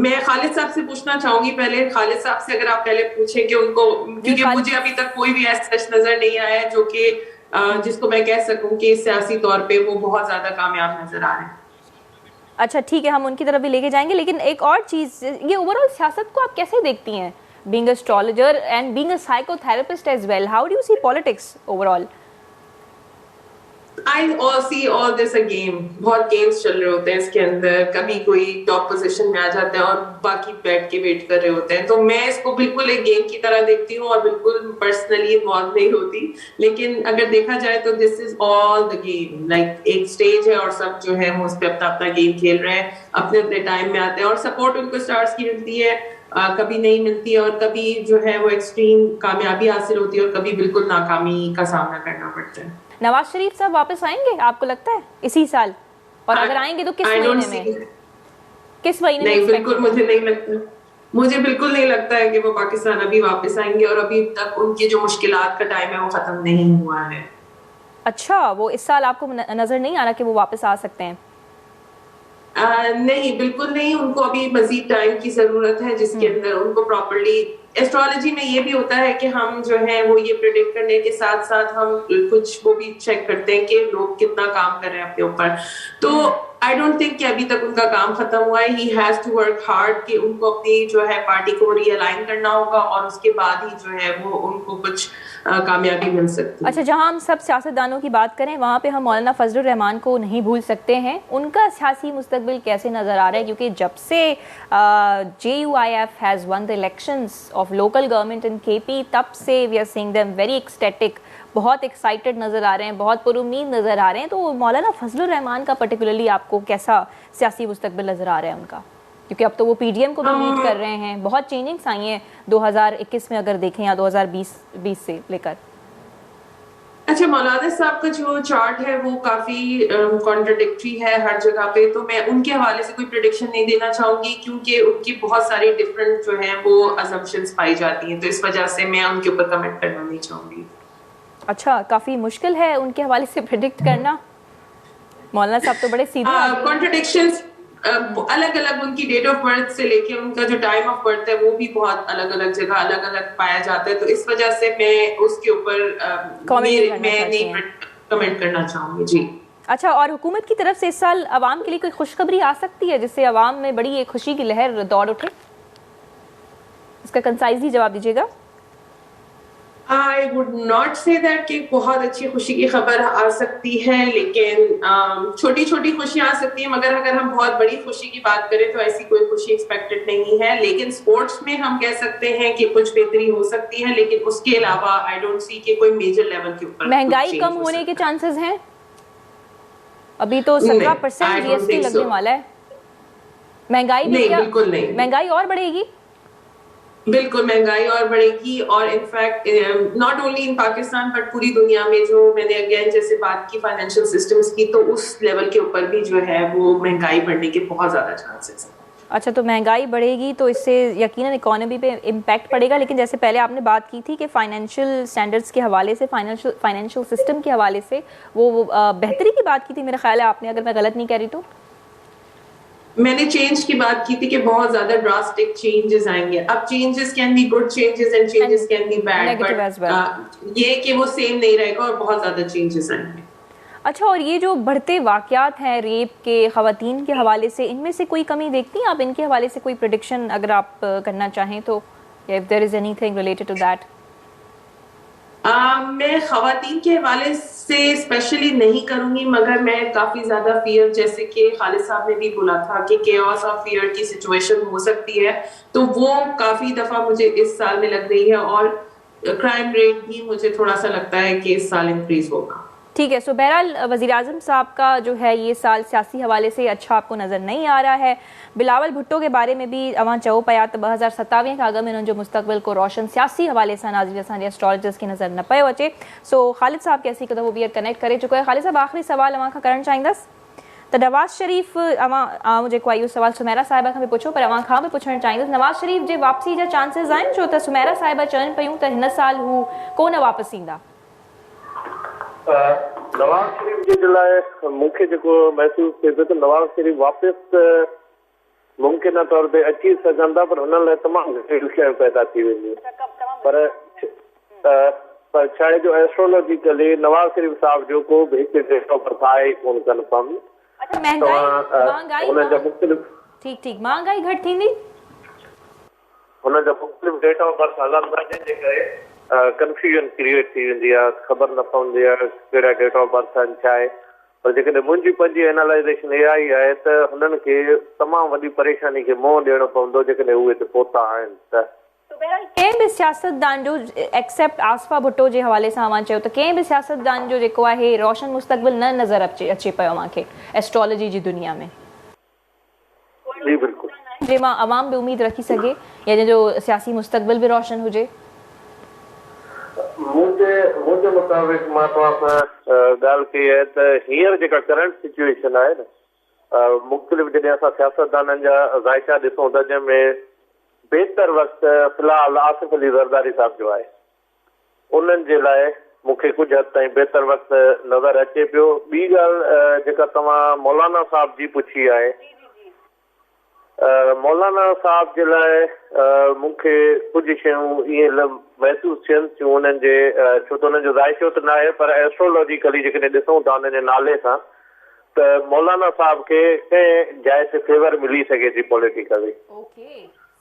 मैं खालिद साहब से पूछना चाहूंगी पहले. खालिद साहब से अगर आप पहले पूछें कि उनको, क्योंकि मुझे अभी तक कोई भी ऐसा नजर नहीं आया है जो कि जिसको मैं कह सकूं कि सियासी तौर पे वो बहुत ज्यादा कामयाब नजर आ रहे हैं. अच्छा ठीक है, हम उनकी तरफ भी लेके जाएंगे, लेकिन एक और चीज, ये ओवरऑल सियासत को आप कैसे देखती हैं? Being a astrologer and being a psychotherapist as well, how do you see politics overall? I see all this a game. बहुत गेम्स चल रहे होते हैं इसके अंदर. कभी कोई टॉप पोजीशन में आ जाता है और बाकी बैठ के वेट कर रहे होते हैं. तो मैं इसको बिल्कुल एक गेम की तरह देखती हूँ और बिल्कुल पर्सनली इन्वॉल्व नहीं होती. लेकिन अगर देखा जाए तो this is all the game. Like एक स्टेज है और सब जो है वो उस पर अपना अपना गेम खेल रहे हैं, अपने अपने टाइम में आते हैं और सपोर्ट उनको स्टार्स की मिलती है, कभी नहीं मिलती है, और कभी जो है वो एक्सट्रीम कामयाबी हासिल होती है और कभी बिल्कुल नाकामी का सामना करना पड़ता है. नवाज शरीफ साहब वापस आएंगे आपको लगता है इसी साल? और अगर आएंगे तो किस महीने में? किस महीने में? नहीं, बिल्कुल मुझे नहीं लगता. मुझे बिल्कुल नहीं लगता है कि वो पाकिस्तान अभी वापस आएंगे, और अभी तक उनकी जो मुश्किलात का टाइम है वो खत्म नहीं हुआ है. अच्छा, वो इस साल आपको नजर नहीं आ रहा कि वो वापस आ सकते हैं? नहीं, बिल्कुल नहीं। उनको अभी मजीद टाइम की जरूरत है जिसके अंदर उनको प्रॉपरली, एस्ट्रोलॉजी में ये भी होता है कि हम जो है वो ये प्रिडिक्ट करने के साथ साथ हम कुछ वो भी चेक करते हैं कि लोग कितना काम कर रहे हैं अपने ऊपर। तो आई डोंट थिंक कि अभी तक उनका काम खत्म हुआ है। He has to work hard कि उनको अपनी जो है पार्टी को रियलाइन करना होगा और उसके बाद ही जो है वो उनको कुछ कामयाबी मिल सकती है। अच्छा, जहां हम सब सियासतदानों की बात करें वहां पे हम मौलाना फजलुर रहमान को नहीं भूल सकते हैं। उनका सियासी मुस्तकबिल कैसे नजर आ रहा है, क्योंकि जब से JUIF has won the elections of local government in KP, तब से we are seeing them very ecstatic, बहुत एक्साइटेड नजर आ रहे हैं, बहुत पुरुमीद नजर आ रहे हैं। तो मौलाना फजलुर रहमान का पर्टिकुलरली आपको कैसा सियासी मुस्तकबिल नजर आ रहा है उनका, क्योंकि अब तो वो PDM को भी लीड कर रहे हैं, बहुत चेंजिंग्स आई हैं 2021 में अगर देखें या 2020 से लेकर। अच्छा, मौलाना साहब का जो चार्ट है वो काफी कॉन्ट्रडिक्टरी है हर जगह पे, तो मैं उनके हवाले से कोई प्रेडिक्शन नहीं देना चाहूंगी क्योंकि उनकी बहुत सारी डिफरेंट जो है वो असम्पशंस पाई जाती हैं, तो इस वजह से मैं उनके ऊपर कमेंट करना नहीं चाहूंगी। अच्छा, काफी मुश्किल है उनके हवाले से प्रेडिक्ट करना। मौलाना साहब तो बड़े सीधे कॉन्ट्रडिक्शंस अलग अलग, उनकी डेट ऑफ बर्थ से लेके उनका जो टाइम ऑफ बर्थ है वो भी बहुत अलग अलग जगह अलग अलग पाया जाता है, तो इस वजह से मैं उसके ऊपर मैं नहीं कमेंट करना चाहूंगी जी। अच्छा, और हुकूमत की तरफ से इस साल अवाम के लिए कोई खुशखबरी आ सकती है जिससे अवाम में बड़ी एक खुशी की लहर दौड़ उठे? इसका कंसाइजली जवाब दीजिएगा। I would not say that कि बहुत अच्छी खुशी की खबर आ सकती है, लेकिन छोटी छोटी खुशियां आ सकती हैं, मगर अगर हम बहुत बड़ी खुशी की बात करें तो ऐसी कोई खुशी एक्सपेक्टेड नहीं है। लेकिन स्पोर्ट्स में हम कह सकते हैं कि कुछ बेहतरी हो सकती है, लेकिन उसके अलावा आई डोंट सी कि कोई मेजर लेवल के ऊपर महंगाई कम होने के चांसेस हैं? अभी तो 17% GST लगने वाला है। महंगाई भी क्या? बिल्कुल नहीं, महंगाई और बढ़ेगी? बिल्कुल महंगाई और बढ़ेगी, और in fact not only in Pakistan but पूरी दुनिया में, जो मैंने अगेन जैसे बात की फाइनेंशियल सिस्टम्स की, तो उस लेवल के ऊपर भी जो है वो महंगाई बढ़ने के बहुत ज्यादा चांसेस हैं। अच्छा, तो महंगाई बढ़ेगी तो इससे यकीनन इकोनॉमी पे इम्पैक्ट पड़ेगा, लेकिन जैसे पहले आपने बात की थी कि फाइनेंशियल स्टैंडर्ड्स के हवाले से, फाइनेंशियल सिस्टम के हवाले से वो बेहतरी की बात की थी मेरा ख्याल है आपने, अगर मैं गलत नहीं कह रही तो। मैंने चेंज की बात की थी कि बहुत ज्यादा ड्रास्टिक चेंजेस आएंगे। अब changes can be good changes and changes can be bad, but ये कि वो सेम नहीं रहेगा और बहुत ज्यादा चेंजेस आएंगे। अच्छा, और ये जो बढ़ते वाकयात हैं रेप के, खवातीन के हवाले से, इनमें से कोई कमी देखती हैं आप? इनके हवाले से कोई प्रेडिक्शन अगर आप करना चाहें तो, if there is anything related to that? मैं खवातीन के हवाले से स्पेशली नहीं करूंगी, मगर मैं काफी ज्यादा फियर, जैसे कि खालिद साहब ने भी बोला था कि केओस और फियर की सिचुएशन हो सकती है, तो वो काफी दफा मुझे इस साल में लग रही है, और क्राइम रेट भी मुझे थोड़ा सा लगता है कि इस साल इंक्रीज होगा। ठीक है, सो बहरहाल वज़ीर आज़म साहब का जो है ये साल सियासी हवाले से अच्छा आपको नज़र नहीं आ रहा है। बिलावल भुट्टो के बारे में भी अवां चओ पिया त 2027 खां अॻु में उन्हनि जो मुस्तक़बिल को रोशन सियासी हवाले सां नाज़रीन असांजे एस्ट्रोलॉजर्स खे नज़र न पियो अचे। सो ख़ालिद साहब कैसी हिकु दफ़ो ॿीहर कनेक्ट करे चुको आहे। ख़ालिद साहब, आख़िरी सवाल अवां खां करणु चाहींदसि त नवाज़ शरीफ़, अवां जेको आहे इहो सवाल सुमेरा साहिबा खां बि पुछो, पर अवां खां बि पुछणु चाहींदसि, नवाज़ शरीफ़ जे वापसी जा चांसिस आहिनि? छो त सुमेरा साहिबा चवनि पियूं त हिन साल हू कोन वापसि ईंदा। नवाज़ शरीफ़ जे लाइ मूंखे जेको महसूस थिए थो त नवाज़ शरीफ़ वापसि मुमकिन तौर ते अची सघंदा, पर हुन लाइ तमामु ॾुखियाई पैदा थी वेंदियूं। पर छा आहे जो एस्ट्रोलॉजिकली नवाज़ शरीफ़ साहब जो को बि हिकु डेट ऑफ बर्थ आहे कोन कंफर्म। ठीक, महांगाई घटि थींदी, हुन जा मुख़्तलिफ़ डेट ऑफ बर्थ हलंदा, जंहिंजे करे कंफ्यूजन क्रिएट थी वेंदी आहे, ख़बर न पवंदी आहे कहिड़ा डेट ऑफ बर्थ आहिनि छा आहे। पर जेकॾहिं मुंहिंजी पंहिंजी एनालाइज़ेशन इहा ई आहे त हुननि खे तमामु वॾी परेशानी खे मुंहुं ॾियणो पवंदो जेकॾहिं उहे हिते पहुता आहिनि त। कंहिं बि सियासतदान जो, एक्सेप्ट आसफा भुट्टो जे हवाले सां अवां चयो त कंहिं बि सियासतदान जो जेको आहे रोशन मुस्तक़बिल न नज़र अचे पियो अव्हांखे एस्ट्रोलॉजी जी दुनिया में? जी बिल्कुलु, जंहिंमां अवाम बि उम्मीद रखी सघे या जंहिंजो सियासी मुस्तक़बिल बि रोशन हुजे। मुंहिंजे मुताबिक़ मां तव्हां सां ॻाल्हि कई आहे त हींअर जेका करंट सिचुएशन आहे न, मुख़्तलिफ़ जॾहिं असां सियासतदाननि जा ज़ाइका ॾिसूं था, जंहिंमें बहितर वक़्तु फ़िलहाल आसिफ़ अली ज़रदारी साहिब जो आहे, उन्हनि जे लाइ मूंखे कुझु हद ताईं बहितर वक़्तु नज़र अचे पियो। ॿी ॻाल्हि जेका तव्हां मौलाना साहिब जी पुछी आहे, मौलाना साहब जे लाइ मूंखे कुझु शयूं ईअं महसूसु थियनि थियूं उन्हनि जे छो त उन्हनि जो ज़ाइशो त न आहे पर एस्ट्रोलॉजिकली जेकॾहिं ॾिसूं था उन्हनि जे नाले सां त मौलाना साहब खे कंहिं जाइ ते फेवर मिली सघे थी पॉलिटिकली।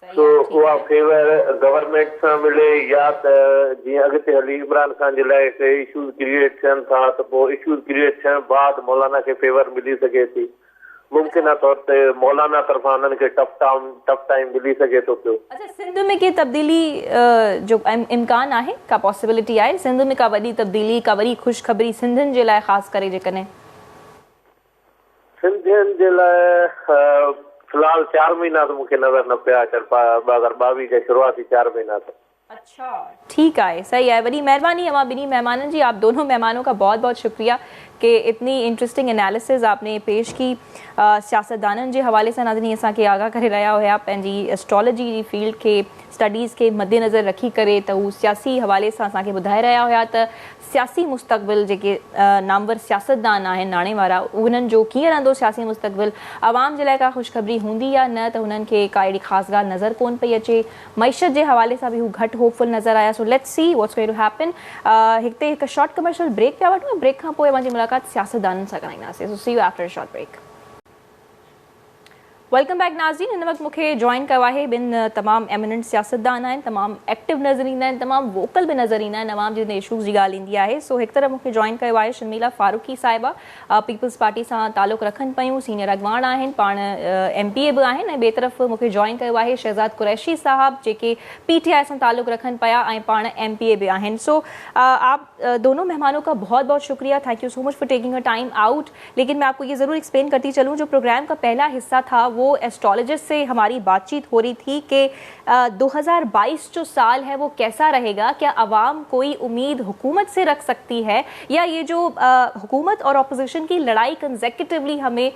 सो उहा फेवर गवर्नमेंट सां मिले या त जीअं अॻिते हली इमरान खान जे लाइ के इशूज़ क्रिएट थियनि था त पोइ इशूज़ क्रिएट थियण बाद मौलाना खे फेवर मिली सघे थी। मुमकिन तौर ते मौलाना तरफ़ां उन्हनि खे टफ टाइम मिली सघे थो पियो। अच्छा, सिंध में के तब्दीली जो इम्कान आहे, का पॉसिबिलिटी आहे सिंध में का वॾी तब्दीली, का वरी ख़ुशख़बरी सिंधियुनि जे लाइ ख़ासि करे? जेकॾहिं सिंधियुनि जे लाइ फ़िलहाल 4 महीना त मूंखे नज़र न पिया अचनि 2022 जे शुरूआती 4 महीना त। अच्छा, ठीक है, सही है। बड़ी मेहरबानी है बिनी मेहमानन जी। आप दोनों मेहमानों का बहुत बहुत शुक्रिया कि इतनी इंटरेस्टिंग एनालिसिस आपने पेश की। सियासतदाननि जे हवाले सां नाज़रीन असांखे आगाह करे रहिया हुया पंहिंजी एस्ट्रोलॉजी जी फील्ड के स्टडीज़ के मद्देनज़र रखी करे त हू सियासी हवाले सां असांखे ॿुधाए रहिया हुया त सियासी मुस्तक़बिल जेके नामवर सियासतदान आहिनि नाणे वारा उन्हनि जो कीअं रहंदो सियासी मुस्तक़बिल, आवाम जे लाइ का ख़ुशख़बरी हूंदी या न, त हुननि खे का अहिड़ी ख़ासि ॻाल्हि नज़र कोन पई अचे। मईशत जे हवाले सां बि हू घटि होपफुल नज़र आया। So let's see what's going to happen. हिकु शॉर्ट कमर्शियल ब्रेक पिया वठूं, ब्रेक खां पोइ मुंहिंजी मुलाक़ात सियासतदाननि सां कराईंदासीं। So see you after a short break. Welcome back नाज़रीन। हिन वक़्तु मूंखे जॉइन कयो आहे ॿिनि तमामु एमिनेंट सियासतदान आहिनि, तमामु एक्टिव नज़र ईंदा आहिनि, तमामु वोकल बि नज़र ईंदा आहिनि अवाम जे इशूज़ जी ॻाल्हि ईंदी आहे। सो हिकु तरफ़ मूंखे जॉइन कयो आहे शर्मिला फारूकी साहिबा, पीपल्स पार्टी सां तालुक़ु रखनि पियूं, सीनियर अॻवान आहिनि, पाण MPA बि आहिनि। ऐं ॿिए तरफ़ मूंखे जॉइन कयो आहे शहज़ाद कुरैशी साहब जेके PTI सां तालुक़ु रखनि पिया ऐं पाण MPA भी आहिनि। सो आप दोनों मेहमानों का बहुत बहुत शुक्रिया, thank you so much for taking a time out. लेकिन मैं आपको ये ज़रूर एक्सप्लेन करती चलूँ, जो प्रोग्राम का पहला हिस्सा था वो एस्ट्रोलॉजिस्ट से हमारी बातचीत हो रही थी कि 2022 जो साल है वो कैसा रहेगा, क्या अवाम कोई उम्मीद हुकूमत से रख सकती है, या ये जो हुकूमत और अपोजिशन की लड़ाई कंसेक्यूटिवली हमें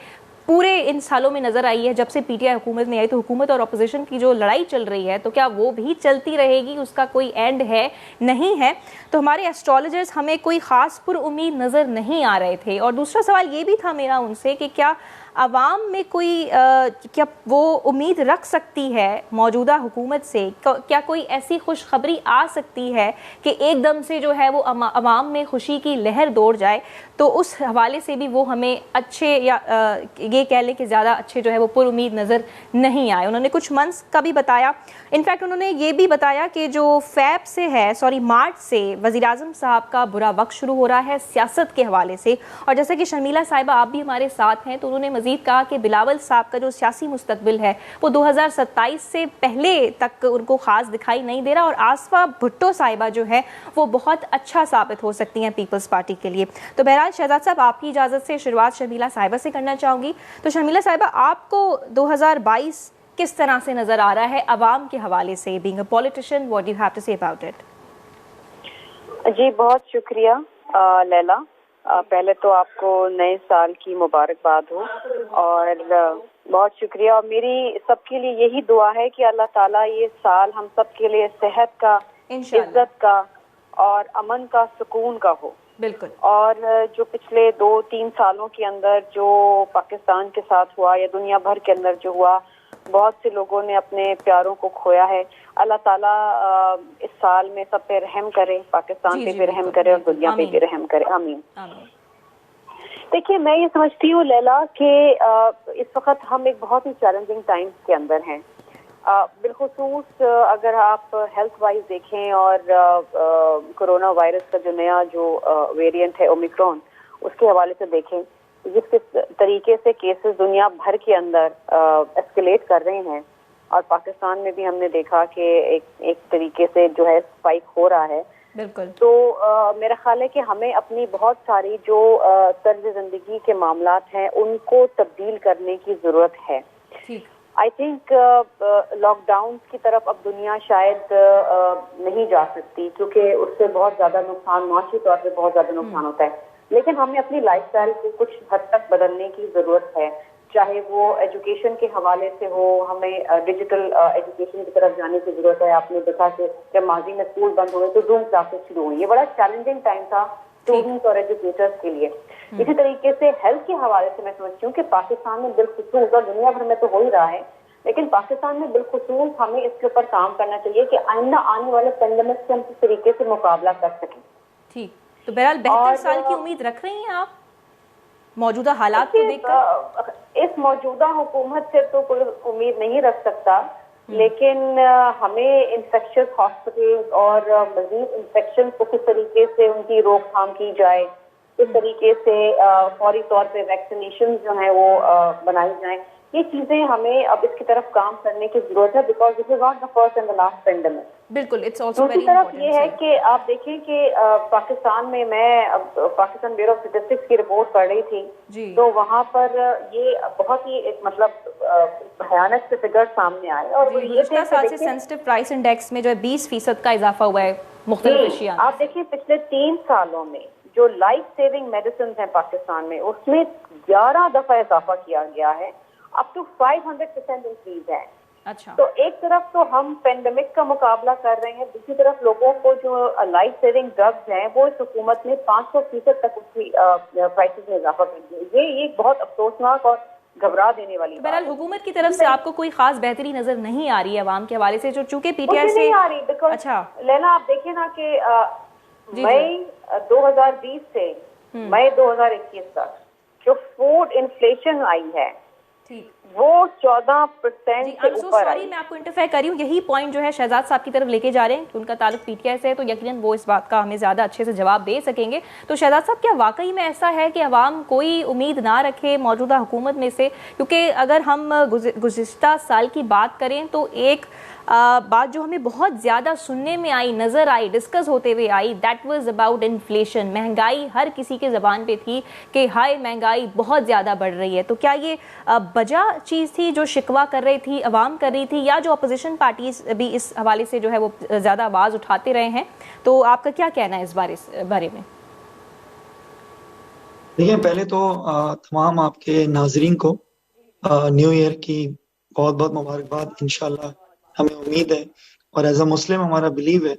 पूरे इन सालों में नज़र आई है जब से PTI हुकूमत में आई, तो हुकूमत और अपोजिशन की जो लड़ाई चल रही है तो क्या वो भी चलती रहेगी, उसका कोई एंड है नहीं है? तो हमारे एस्ट्रोलॉजर्स हमें कोई ख़ास पुरउम्मीद नज़र नहीं आ रहे थे। और दूसरा सवाल ये भी था मेरा उनसे कि क्या अवाम में कोई क्या वो उम्मीद रख सकती है मौजूदा हुकूमत से, क्या कोई ऐसी खुशखबरी आ सकती है कि एकदम से जो है वो अवाम में खुशी की लहर दौड़ जाए? तो उस हवाले से भी वो हमें अच्छे या ये कह लें कि ज़्यादा अच्छे जो है वो पुरउम्मीद नज़र नहीं आए। उन्होंने कुछ मंथ्स का भी बताया, इनफैक्ट उन्होंने ये भी बताया कि जो मार्च से वज़ीर-ए-आज़म साहब का बुरा वक्त शुरू हो रहा है सियासत के हवाले से। और जैसे कि शर्मिला साहिबा आप भी हमारे साथ हैं, तो उन्होंने मज़ीद कहा कि बिलावल साहब का जो सियासी मुस्तकबिल है वो 2027 से पहले तक उनको ख़ास दिखाई नहीं दे रहा, और आसफा भुट्टो साहिबा जो है वो बहुत अच्छा साबित हो सकती हैं पीपल्स पार्टी के लिए। तो बहरहाल शहजाद साहब, आपकी इजाज़त से शुरुआत शर्मिला साहिबा से करना चाहूँगी। तो शर्मिला साहिबा, आपको 2022 किस तरह से नज़र आ रहा है अवाम के हवाले से? Being a politician, what do you have to say about it? जी बहुत शुक्रिया लैला। पहले तो आपको नए साल की मुबारकबाद हो और बहुत शुक्रिया। और मेरी सबके लिए यही दुआ है कि अल्लाह ताला ये साल हम सब के लिए सेहत का, इज्जत का और अमन का, सुकून का हो। बिल्कुल। और जो पिछले 2-3 सालों के अंदर जो पाकिस्तान के साथ हुआ या दुनिया भर के अंदर जो हुआ, बहुत से लोगों ने अपने प्यारों को खोया है। अल्लाह ताला इस साल में सब पे रहम करे, पाकिस्तान पे भी रहम करे और दुनिया पे भी रहम करे। आमीन। देखिए, मैं ये समझती हूँ लैला कि इस वक्त हम एक बहुत ही चैलेंजिंग टाइम्स के अंदर हैं। बिलखुसूस अगर आप हेल्थ वाइज देखें और कोरोना वायरस का जो नया जो वेरिएंट है ओमिक्रॉन, उसके हवाले से देखें जिस तरीके से केसेस दुनिया भर के अंदर एस्केलेट कर रहे हैं, और पाकिस्तान में भी हमने देखा कि एक तरीके से जो है स्पाइक हो रहा है। बिल्कुल। तो मेरा ख्याल है कि हमें अपनी बहुत सारी जो तर्ज जिंदगी के मामलात हैं उनको तब्दील करने की ज़रूरत है। आई थिंक लॉकडाउन की तरफ अब दुनिया शायद नहीं जा सकती, क्योंकि उससे बहुत ज़्यादा नुकसान, माशी तौर पर बहुत ज़्यादा नुकसान होता है। लेकिन हमें अपनी लाइफस्टाइल को कुछ हद तक बदलने की ज़रूरत है, चाहे वो एजुकेशन के हवाले से हो, हमें डिजिटल एजुकेशन की तरफ जाने की ज़रूरत है। आपने देखा कि जब माजी में स्कूल बंद हुए तो जूम क्लासेस शुरू हुई, ये बड़ा चैलेंजिंग टाइम था स्टूडेंट्स और एजुकेटर्स के लिए। इसी तरीके से हेल्थ के हवाले से मैं समझती हूँ कि पाकिस्तान में बिलखुसूस और दुनिया भर में तो हो ही रहा है, لیکن پاکستان میں بالخصوص ہمیں اس کے اوپر کام کرنا چاہیے کہ آئندہ آنے والے پینڈیمک سے ہم کس طریقے سے مقابلہ کر سکیں. ٹھیک، تو بہرحال بہتر سال کی امید رکھ رہی ہیں آپ موجودہ حالات کو دیکھ کر؟ اس موجودہ حکومت سے تو کوئی امید نہیں رکھ سکتا، لیکن ہمیں انفیکشس ہاسپٹل اور مزید انفیکشن کو کس طریقے سے ان کی روک تھام کی جائے، کس طریقے سے فوری طور پہ ویکسینیشن جو ہیں وہ بنائی جائیں، یہ چیزیں ہمیں اب اس کی طرف کام کرنے کی ضرورت ہے، because this is not the first and the last pandemic. بالکل، اٹس آلسو ویری دوسری طرف امپورٹنٹ. یہ ہے کہ آپ دیکھیں کہ پاکستان میں پاکستان بیورو آف اسٹیٹسٹکس کی رپورٹ پڑھ رہی تھی، تو وہاں پر یہ بہت ہی ایک مطلب بھیانک سے فگر سامنے آئے، اور وہ یہ گزشتہ سال سے سینسٹیو پرائس انڈیکس میں جو ہے 20% کا اضافہ ہوا ہے مختلف اشیاء. آپ دیکھیں پچھلے 3 سالوں میں جو لائف سیونگ میڈیسنز ہیں پاکستان میں، اس میں 11 دفعہ اضافہ کیا گیا ہے، اپ ٹو 500% انکریز ہے. اچھا، تو ایک طرف تو ہم پینڈیمک کا مقابلہ کر رہے ہیں، دوسری طرف لوگوں کو جو لائف سیونگ ڈرگز ہیں وہ اس حکومت نے 500% تک اس کی پرائسز میں اضافہ کر دیا. یہ بہت افسوسناک اور گھبرا دینے والی بات. بہرحال حکومت کی طرف سے آپ کو کوئی خاص بہتری نظر نہیں آ رہی ہے عوام کے حوالے سے، جو چونکہ پی ٹی آئی سے نہیں آ رہی. اچھا لینا آپ دیکھیں نا کہ مئی 2020 سے مئی 2021 تک جو فوڈ انفلیشن آئی ہے وہ 14% سے اوپر آئی. میں آپ کو انٹرفیئر کر رہی ہوں، یہی پوائنٹ جو ہے شہزاد صاحب کی طرف لے کے جا رہے ہیں کہ ان کا تعلق پی ٹی آئی سے ہے، تو یقیناً وہ اس بات کا ہمیں زیادہ اچھے سے جواب دے سکیں گے. تو شہزاد صاحب، کیا واقعی میں ایسا ہے کہ عوام کوئی امید نہ رکھے موجودہ حکومت میں سے؟ کیونکہ اگر ہم گزشتہ سال کی بات کریں تو ایک بات جو ہمیں بہت زیادہ سننے میں آئی، نظر آئی، ڈسکس ہوتے ہوئے آئی، دیٹ واز اباؤٹ انفلیشن. مہنگائی ہر کسی کے زبان پہ تھی کہ ہائی مہنگائی بہت زیادہ بڑھ رہی ہے. تو کیا یہ بجا چیز تھی جو شکوہ کر رہی تھی عوام کر رہی تھی، یا جو اپوزیشن پارٹیز بھی اس حوالے سے جو ہے وہ زیادہ آواز اٹھاتے رہے ہیں؟ تو آپ کا کیا کہنا ہے اس بارے میں؟ دیکھیں، پہلے تو تمام آپ کے ناظرین کو نیو ایئر کی بہت بہت مبارکباد. انشاءاللہ ہمیں امید ہے اور ایز اے مسلم ہمارا بلیو ہے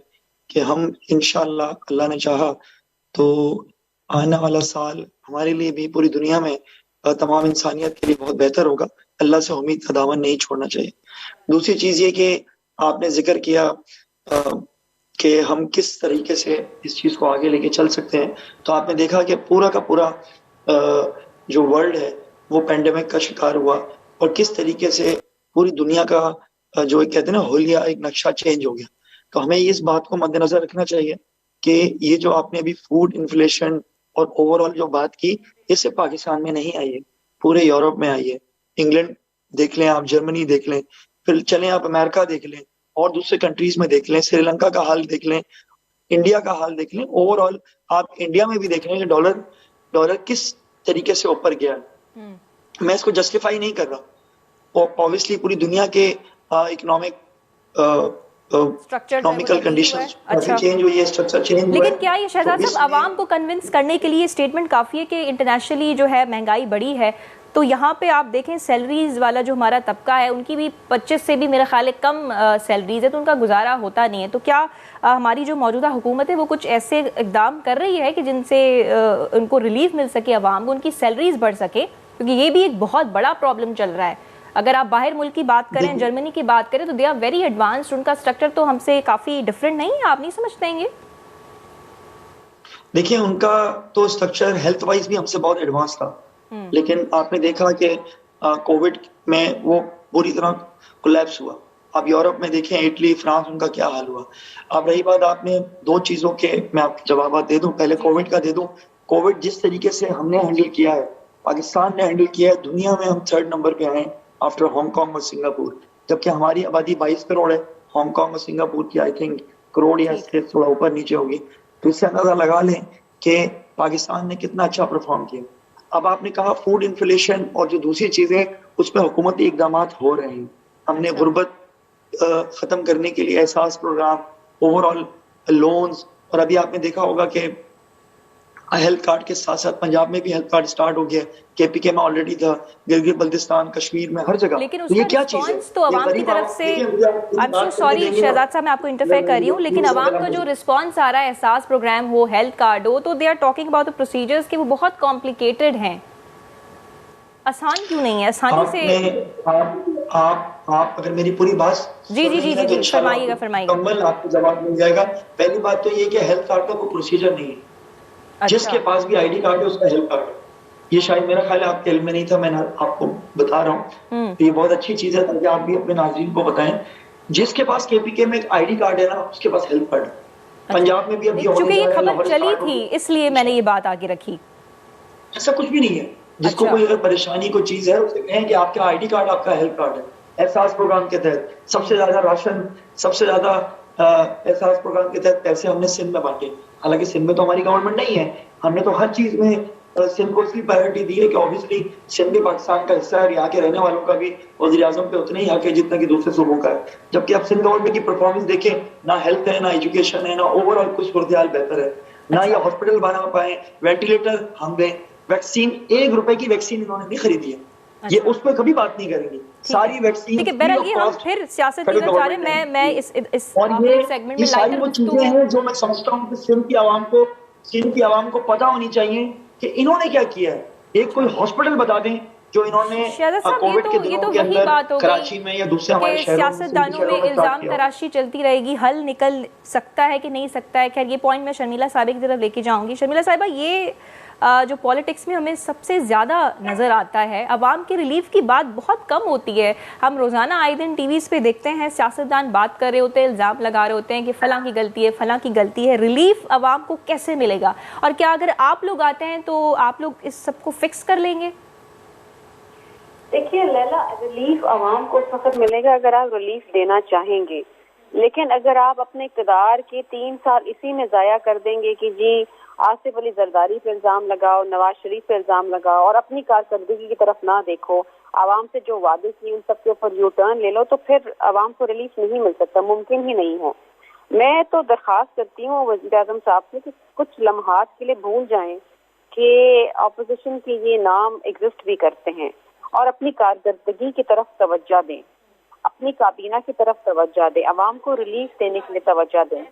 کہ ہم انشاءاللہ اللہ نے چاہا تو آنے والا سال ہمارے لیے بھی پوری دنیا میں تمام انسانیت کے لیے بہت بہتر ہوگا. اللہ سے امید کا دامن نہیں چھوڑنا چاہیے. دوسری چیز یہ کہ آپ نے ذکر کیا کہ ہم کس طریقے سے اس چیز کو آگے لے کے چل سکتے ہیں، تو آپ نے دیکھا کہ پورا کا پورا جو ورلڈ ہے وہ پینڈیمک کا شکار ہوا، اور کس طریقے سے پوری دنیا کا جو کہتے ہیں نا حلیہ ایک نقشہ چینج ہو گیا. تو ہمیں اس بات کو مد نظر رکھنا چاہیے کہ یہ جو آپ نے ابھی فوڈ انفلیشن اور اوور آل جو بات کی، اس سے پاکستان میں نہیں آئی ہے، پورے یورپ میں آئی ہے. انگلینڈ دیکھ لیں آپ، جرمنی دیکھ لیں، پھر چلیں آپ امریکہ دیکھ لیں اور دوسرے کنٹریز میں دیکھ لیں، سری لنکا کا حال دیکھ لیں، انڈیا کا حال دیکھ لیں. اوور آل آپ انڈیا میں بھی دیکھ لیں کہ ڈالر کس طریقے سے اوپر گیا ہے. میں اس کو جسٹیفائی نہیں کر رہا، اوبویسلی پوری دنیا کے اکنامکل کنڈیشنز چینج ہوئی ہے، اسٹرکچر چینج ہوا ہے. لیکن کیا یہ شہزاد صاحب عوام کو کنونس کرنے کے لیے اسٹیٹمنٹ کافی ہے کہ انٹرنیشنلی جو ہے مہنگائی بڑی ہے، تو یہاں پہ آپ دیکھیں سیلریز والا جو ہمارا طبقہ ہے ان کی بھی 25 سے بھی میرا خیال ہے کم سیلریز ہے، تو ان کا گزارا ہوتا نہیں ہے. تو کیا ہماری جو موجودہ حکومت ہے وہ کچھ ایسے اقدام کر رہی ہے کہ جن سے ان کو ریلیف مل سکے، عوام کو ان کی سیلریز بڑھ سکے؟ کیونکہ یہ بھی ایک بہت بڑا پرابلم چل رہا ہے. اگر آپ باہر ملک کی بات کریں، جرمنی کی بات کریں، تو دے آر ویری ایڈوانسڈ، ان کا اسٹرکچر تو ہم سے کافی ڈفرینٹ نہیں ہے. آپ نہیں سمجھتے ہیں یہ؟ دیکھیں، ان کا تو اسٹرکچر ہیلتھ وائز بھی ہم سے بہت ایڈوانس تھا، لیکن آپ نے دیکھا کہ کووڈ میں وہ پوری طرح کولیپس ہوا. آپ یورپ میں دیکھیں، اٹلی، فرانس، ان کا کیا حال ہوا. اب رہی بات آپ نے 2 چیزوں کے، میں آپ کے جوابات دے دوں. پہلے کووڈ کا دے دوں. کووڈ جس طریقے سے ہم نے ہینڈل کیا ہے، پاکستان نے ہینڈل کیا ہے، دنیا میں ہم 3rd نمبر پہ آئے آفٹر ہانگ کانگ اور سنگاپور. جبکہ ہماری آبادی 22 کروڑ ہے، ہانگ کانگ اور سنگاپور کی آئی تھنک کروڑ یا اس سے تھوڑا اوپر نیچے ہوگی. تو اس سے اندازہ لگا لیں کہ پاکستان نے کتنا اچھا پرفارم کیا. اب آپ نے کہا فوڈ انفلیشن اور جو دوسری چیزیں، اس پہ حکومتی اقدامات ہو رہے ہیں. ہم نے غربت ختم کرنے کے لیے احساس پروگرام، اوور آل لونز، اور ابھی آپ نے دیکھا ہوگا کہ ہیلتھ کارڈ کے ساتھ ساتھ پنجاب میں بھی ہیلتھ کارڈ سٹارٹ ہو گیا، کے پی کے میں آلریڈی تھا، گلگت بلتستان، کشمیر میں، ہر جگہ. لیکن اس کا رسپانس تو عوام کی طرف سے، I'm so sorry شہزاد صاحب میں آپ کو انٹرفیئر کر رہی ہوں، لیکن عوام کا جو رسپانس آ رہا ہے، احساس پروگرام ہو، ہیلتھ کارڈ ہو، تو they are talking about the procedures کہ وہ بہت کمپلیکیٹڈ ہیں. آسان کیوں نہیں ہے؟ آسانی سے آپ اگر میری پوری بات جی جی جی جی جی فرمائیے گا فرمائیے گا. مکمل آپ کو جواب مل جائے گا. پہلی بات تو یہ کہ ہیلتھ کارڈ کا کوئی پروسیجر نہیں ہے. جس کے پاس بھی آئی ڈی کارڈ ہے اس کا ہیلتھ کارڈ ہے. یہ شاید میرا خیال ہے آپ کے علم میں نہیں تھا, میں آپ کو بتا رہا ہوں. یہ بہت اچھی چیز ہے تاکہ آپ بھی اپنے ناظرین کو بتائیں. جس کے پاس کے پی کے میں ایک آئی ڈی کارڈ ہے نا, اس کے پاس ہیلتھ کارڈ ہے. پنجاب میں بھی اب چونکہ یہ خبر چلی تھی اس لیے میں نے یہ بات آگے رکھی. ایسا کچھ بھی نہیں ہے. جس کو کوئی اگر پریشانی کوئی چیز ہے اسے کہیں کہ آپ کا آئی ڈی کارڈ آپ کا ہیلتھ کارڈ ہے. احساس پروگرام کے تحت سب سے زیادہ راشن, سب سے زیادہ احساس پروگرام کے تحت پیسے ہم نے سندھ میں بانٹے. حالانکہ سندھ میں تو ہماری گورنمنٹ نہیں ہے, ہم نے تو ہر چیز میں سندھ کو اس کی پرائیورٹی دی ہے کہ اوبیسلی سندھ بھی پاکستان کا حصہ ہے, یہاں کے رہنے والوں کا بھی وزیر اعظم پہ اتنا ہی حق ہے جتنا کہ دوسرے صوبوں کا ہے. جبکہ اب سندھ گورنمنٹ کی پرفارمنس دیکھیں, نہ ہیلتھ ہے, نہ ایجوکیشن ہے, نہ اوور آل کچھ صورتحال بہتر ہے, نہ یہ ہاسپٹل بنا پائے, وینٹیلیٹر ہم دیں, ویکسین 1 روپے کی ویکسین انہوں نے نہیں خریدی ہے. یہ اس پہ کبھی بات نہیں کریں گے. ساری ویکسین ٹھیک ہے, بہرحال یہ ہم پھر سیاست کی طرف جا رہے ہیں. میں اس سیگمنٹ میں ساری وہ چیزیں ہیں جو میں سمجھتا ہوں کہ سندھ کی عوام کو پتہ ہونی چاہیے کہ انہوں نے کیا کیا ہے. ایک کوئی ہاسپٹل بتا دیں جو انہوں نے کووڈ کے دنوں کے اندر کراچی میں یا دوسرے ہمارے شہروں میں, سیاستدانوں میں الزام تراشی چلتی رہے گی, حل نکل سکتا ہے کہ نہیں سکتا ہے. خیر یہ پوائنٹ میں شرمیلہ صاحبہ کی طرف لے کے جاؤں گی. شرمیلہ صاحبہ, یہ جو پالیٹکس میں ہمیں سب سے زیادہ نظر آتا ہے, عوام کے ریلیف کی بات بہت کم ہوتی ہے. ہم روزانہ آئے دن ٹی ویز پہ دیکھتے ہیں سیاستدان بات کر رہے ہوتے ہیں, الزام لگا رہے ہوتے ہیں کہ فلاں کی غلطی ہے, فلاں کی غلطی ہے. ریلیف عوام کو کیسے ملے گا, اور کیا اگر آپ لوگ آتے ہیں تو آپ لوگ اس سب کو فکس کر لیں گے؟ دیکھیے لیلا, ریلیف عوام کو اس وقت ملے گا اگر آپ ریلیف دینا چاہیں گے. لیکن اگر آپ اپنے اقتدار کے 3 سال اسی میں ضائع کر دیں گے کہ جی آصف علی زرداری پہ الزام لگاؤ, نواز شریف پہ الزام لگاؤ, اور اپنی کارکردگی کی طرف نہ دیکھو, عوام سے جو وعدے کیے ان سب کے اوپر یو ٹرن لے لو, تو پھر عوام کو ریلیف نہیں مل سکتا, ممکن ہی نہیں ہے. میں تو درخواست کرتی ہوں وزیر اعظم صاحب سے کہ کچھ لمحات کے لیے بھول جائیں کہ اپوزیشن کے یہ نام ایگزسٹ بھی کرتے ہیں, اور اپنی کارکردگی کی طرف توجہ دیں, اپنی کابینہ کی طرف توجہ دیں, عوام کو ریلیف دینے کے لیے توجہ دیں.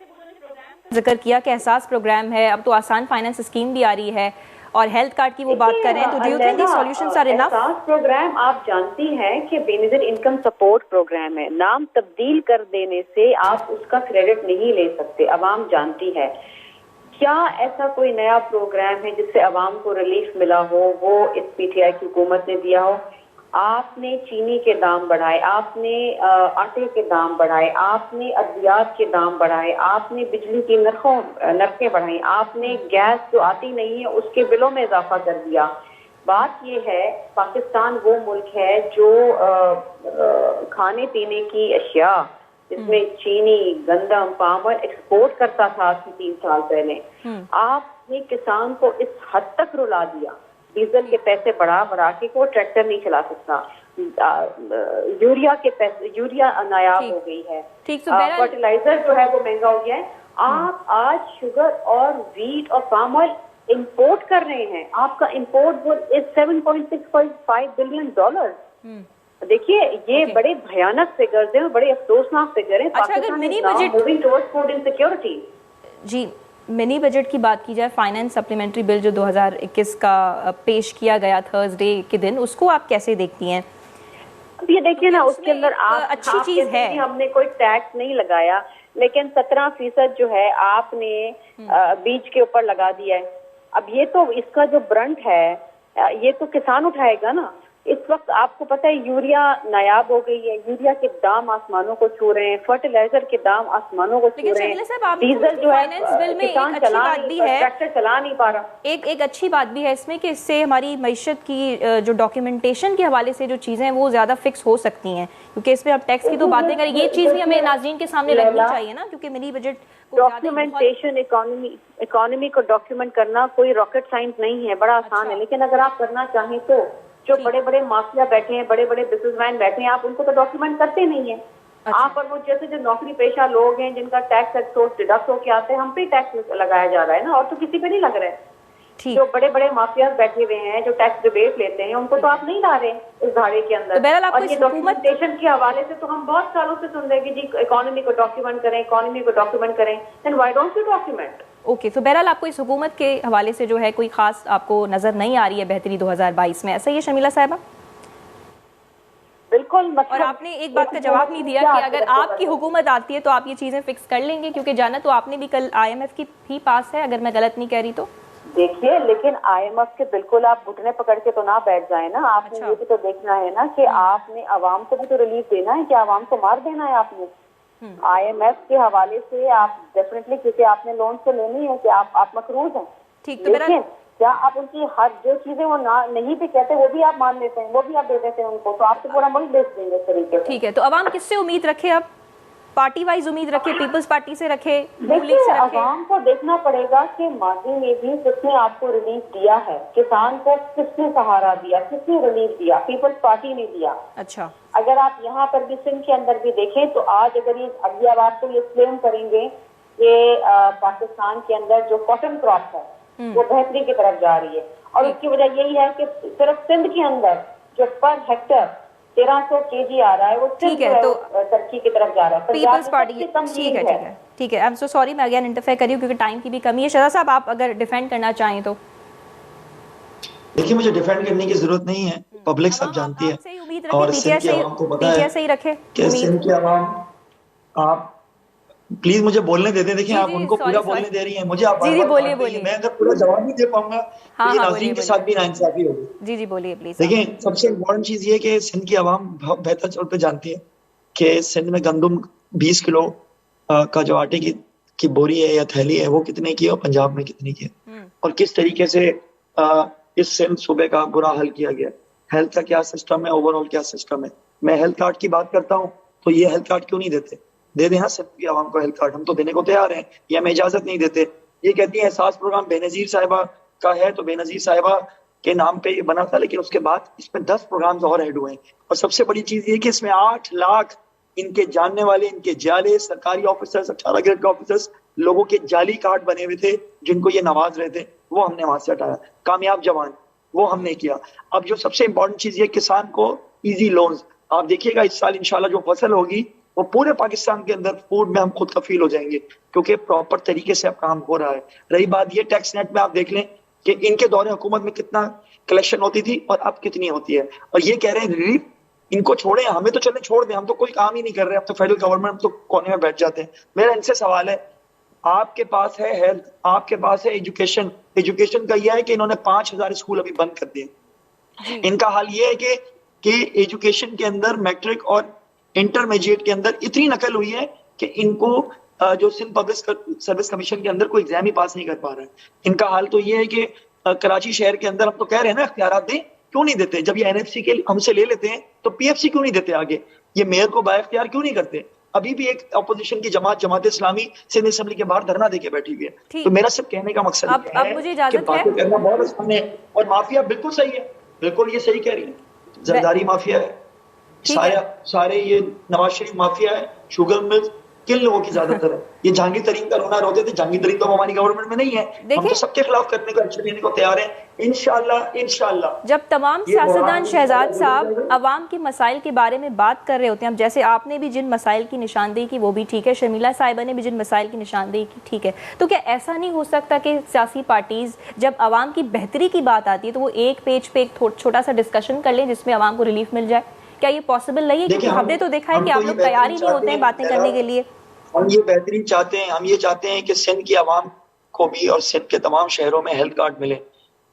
ذکر کیا کہ احساس پروگرام ہے, اب تو آسان فائنانس اسکیم بھی آ رہی ہے, اور ہیلتھ کارڈ کی وہ بات کر رہے ہیں, تو do you think the solutions are enough? Ehsaas programme آپ جانتی ہیں کہ بے نظیر انکم سپورٹ پروگرام ہے. نام تبدیل کر دینے سے آپ اس کا کریڈٹ نہیں لے سکتے, عوام جانتی ہے. کیا ایسا کوئی نیا پروگرام ہے جس سے عوام کو ریلیف ملا ہو وہ اس پی ٹی آئی کی حکومت نے دیا ہو؟ آپ نے چینی کے دام بڑھائے, آپ نے آٹے کے دام بڑھائے, آپ نے ادویات کے دام بڑھائے, آپ نے بجلی کی نرخیں بڑھائیں, آپ نے گیس جو آتی نہیں ہے اس کے بلوں میں اضافہ کر دیا. بات یہ ہے پاکستان وہ ملک ہے جو کھانے پینے کی اشیاء جس میں چینی, گندم, پام آئل ایکسپورٹ کرتا تھا 3 سال پہلے. آپ نے کسان کو اس حد تک رلا دیا, ڈیزل کے پیسے بڑھا کے وہ ٹریکٹر نہیں چلا سکتا, یوریا کے پیسے, یوریا نایاب ہو گئی ہے, فرٹیلائزر جو ہے وہ مہنگا ہو گیا ہے. آپ آج شوگر اور ویٹ اور پام آئل امپورٹ کر رہے ہیں, آپ کا امپورٹ از $7.65 بلین. دیکھیے یہ بڑے بھیانک فگرز ہیں, بڑے افسوسناک فگر ہیں. Pakistan is now moving towards food insecurity. جی, منی بجٹ کی بات کی جائے, فائنانس سپلیمنٹری بل جو 2021 کا پیش کیا گیا تھرسڈے کے دن, اس کو آپ کیسے دیکھتی ہیں؟ اب یہ دیکھیں نا, اس کے اندر اچھی چیز ہے, ہم نے کوئی ٹیکس نہیں لگایا, لیکن 17% جو ہے آپ نے بیج کے اوپر لگا دیا ہے. اب یہ تو اس کا جو برنٹ ہے یہ تو کسان اٹھائے گا نا. اس وقت آپ کو پتہ ہے یوریا نایاب ہو گئی ہے, یوریا کے دام آسمانوں کو چھو رہے ہیں, فرٹیلائزر کے دام آسمانوں کو چھو رہے ہیں, ڈیزل جو ہے کسان ٹریکٹر چلا نہیں پا رہا. ایک اچھی بات بھی ہے اس میں کہ اس سے ہماری معیشت کی جو ڈاکیومنٹیشن کے حوالے سے جو چیزیں ہیں وہ زیادہ فکس ہو سکتی ہیں, کیونکہ اس میں اب ٹیکس کی تو بات نہیں کریں. یہ چیز بھی ہمیں ناظرین کے سامنے رکھنی چاہیے نا, کیونکہ منی بجٹ ڈاکیومنٹیشن اکانومی کو ڈاکیومنٹ کرنا کوئی راکٹ سائنس نہیں ہے, بڑا آسان ہے. لیکن اگر آپ کرنا چاہیں تو جو بڑے بڑے مافیا بیٹھے ہیں, بڑے بڑے بزنس مین بیٹھے ہیں, آپ ان کو تو ڈاکیومنٹ کرتے نہیں ہیں. آپ اور وہ جیسے جو نوکری پیشہ لوگ ہیں جن کا ٹیکس ایکسورس ڈیڈکٹ ہو کے آتے ہیں, ہم پہ ٹیکس لگایا جا رہا ہے نا, اور تو کسی پہ نہیں لگ رہا ہے. جو بڑے بڑے مافیاز بیٹھے ہوئے ہیں جو ٹیکس ڈیبیٹ لیتے ہیں, ان کو تو آپ نہیں لا رہے اس دھاڑے کے اندر. اور یہ ڈاکیومنٹیشن کے حوالے سے تو ہم بہت سالوں سے سن رہے ہیں کہ جی اکانومی کو ڈاکیومنٹ کریں, اکانومی کو ڈاکیومنٹ کریں. Then why don't you document? Okay, تو بہرحال آپ کو اس حکومت کے حوالے سے جو ہے کوئی خاص آپ کو نظر نہیں آ رہی ہے بہتری 2022 میں, ایسا ہی ہے شرمیلہ صاحبہ؟ بالکل बिल्कुल और मतलब आपने एक बात का जवाब नहीं दिया कि अगर आपकी हुकूमत आती है तो आप ये चीजें फिक्स कर लेंगे, क्योंकि जाना तो आपने भी कल IMF की भी पास है, अगर मैं गलत नहीं कह रही तो। देखिए, लेकिन IMF के बिल्कुल आप घुटने पकड़ के तो ना बैठ जाए ना, आपने अच्छा। ये भी तो देखना है ना कि आपने आवाम को भी तो रिलीफ देना है, कि आवाम को मार देना है आपने। IMF के हवाले से आप डेफिनेटली, क्योंकि आपने लोन तो लेनी है कि आप मकरूज हैं, ठीक, तो मेरा लेकिन क्या आप उनकी हर जो चीजें वो ना नहीं भी कहते वो भी आप मान लेते हैं, वो भी आप दे देते हैं उनको, तो आप तो पूरा मुल्क बेच देंगे इस तरीके से। ठीक है, तो अवाम किससे उम्मीद रखे? अब पार्टी वाइज उम्मीद रखे, पीपल्स पार्टी से रखे, नून लीग देखिए, से रखे? आवाम को देखना पड़ेगा कि माजी में भी किसने आपको रिलीफ दिया है, किसान को किसने सहारा दिया, किसने रिलीफ दिया, पीपल्स पार्टी ने दिया। अच्छा, अगर आप यहाँ पर भी सिंध के अंदर भी देखें तो आज अगर ये अभी अब आपको ये क्लेम करेंगे कि पाकिस्तान के अंदर जो कॉटन क्रॉप है वो बेहतरी की तरफ जा रही है, और उसकी वजह यही है कि सिर्फ सिंध के अंदर जो पर हेक्टर 1300 kg आ रहा है वो ठीक है, तो तरक्की की तरफ जा रहा है। पीपल्स पार्टी, ठीक है, आई एम सो सॉरी, मैं अगेन इंटरफेयर कर रही हूँ क्योंकि टाइम की भी कमी है। शहजाद साहब, आप अगर डिफेंड करना चाहें तो। देखिए, मुझे डिफेंड करने की जरूरत नहीं है, पब्लिक सब जानती है और सिंध की आवाम को पता है कि सिंध की आवाम, आप प्लीज मुझे बोलने दे दें। देखिए, आप उनको पूरा बोलने दे रही हैं, मुझे आप बोलिए। मैं अगर पूरा जवाब नहीं दे पाऊंगा तो ये नाज़रीन के साथ भी नाइंसाफी होगी। जी बोलिए प्लीज। देखिए, सबसे इम्पोर्टेंट चीज ये कि सिंध की आवाम बहुत बेहतर तौर पे जानती है कि सिंध में गंदम 20 किलो का जो आटे की बोरी है या थैली है वो कितने की है और पंजाब में कितने की है, और किस तरीके से इस सिंध सूबे का बुरा हाल किया गया। हेल्थ का क्या सिस्टम है, ओवरऑल क्या सिस्टम है। मैं हेल्थ कार्ड की बात करता हूँ तो ये हेल्थ कार्ड क्यों नहीं देते? दे दें सिंध की आवाम को हेल्थ कार्ड, हम तो देने को तैयार हैं, ये हमें इजाजत नहीं देते। ये कहती है एहसास प्रोग्राम बेनजीर साहिबा का है, तो बेनजीर साहिबा के नाम पे ये बना था, लेकिन उसके बाद इसमें 10 प्रोग्राम्स और ऐड हुए हैं। और सबसे बड़ी चीज ये कि इसमें 8 लाख इनके जानने वाले, इनके जाले सरकारी ऑफिसर्स, 18 ग्रेड के ऑफिसर्स, लोगों के जाली कार्ड बने हुए थे जिनको ये नवाज रहे थे, वो हमने वहां से हटाया। कामयाब जवान वो हमने किया। अब जो सबसे इंपॉर्टेंट चीज है, किसान को इजी लोन्स। आप देखिएगा इस साल इंशाल्लाह जो फसल होगी वो पूरे पाकिस्तान के अंदर फूड में हम खुद कफील हो जाएंगे, क्योंकि प्रॉपर तरीके से अब काम हो रहा है। रही बात ये टैक्स नेट में, आप देख लें कि इनके दौरे हुकूमत में कितना कलेक्शन होती थी और अब कितनी होती है। और ये कह रहे हैं रिलीफ, इनको छोड़े, हमें तो चले छोड़ दें, हम तो कोई काम ही नहीं कर रहे, हम तो फेडरल गवर्नमेंट, हम तो कोने में बैठ जाते हैं। मेरा इनसे सवाल है, आपके पास है हेल्थ, आपके पास है एजुकेशन, एजुकेशन का यह है कि इन्होंने 5000 स्कूल अभी बंद कर दिए। इनका हाल ये है कि एजुकेशन के अंदर मैट्रिक और इंटरमीडिएट के अंदर इतनी नकल हुई है कि इनको जो सिंध पब्लिक सर्विस कमीशन के अंदर कोई एग्जाम ही पास नहीं कर पा रहा है। इनका हाल तो ये है कि कराची शहर के अंदर हम तो कह रहे हैं ना इख्तियारात दें, क्यों नहीं देते? जब ये NFC के हमसे ले लेते हैं तो PFC क्यों नहीं देते आगे? ये मेयर को बाइख्तियार क्यों नहीं करते? अभी भी एक अपोजिशन की जमात इस्लामी सिंध असेंबली के बाहर धरना देके बैठी हुई है। तो मेरा सिर्फ कहने का मकसद है कि बातें करना बहुत आसान है, और माफिया बिल्कुल सही है, बिल्कुल ये सही कह रही है, जरदारी माफिया है, सारे ये नवाज शरीफ माफिया है, शुगर मिल्स किन लोगों की ज्यादातर है। ये जहांगीर तरीन का रोना रोते थे, जहांगीर तरीन तो हमारी गवर्नमेंट में नहीं है, हम तो सबके खिलाफ करने को एक्शन लेने को तैयार हैं इंशाल्लाह। जब तमाम सियासतदान शहजाद साहब अवाम के मसाइल के बारे में बात कर रहे होते हैं, अब जैसे आपने भी जिन मसाइल की निशानदेही की वो भी ठीक है, शर्मिला साहिबा ने भी जिन मसाइल की निशानदेही की ठीक है, तो क्या ऐसा नहीं हो सकता कि सियासी पार्टीज जब अवाम की बेहतरी की बात आती है तो वो एक पेज पे एक छोटा सा डिस्कशन कर लें जिसमें अवाम को रिलीफ मिल जाए? क्या ये पॉसिबल नहीं है? क्योंकि हमने तो देखा है कि आप लोग तैयार ही नहीं होते हैं बातें करने के लिए। हम ये बेहतरीन चाहते हैं, हम ये चाहते हैं कि सिंध की आवाम को भी और सिंध के तमाम शहरों में हेल्थ कार्ड मिले।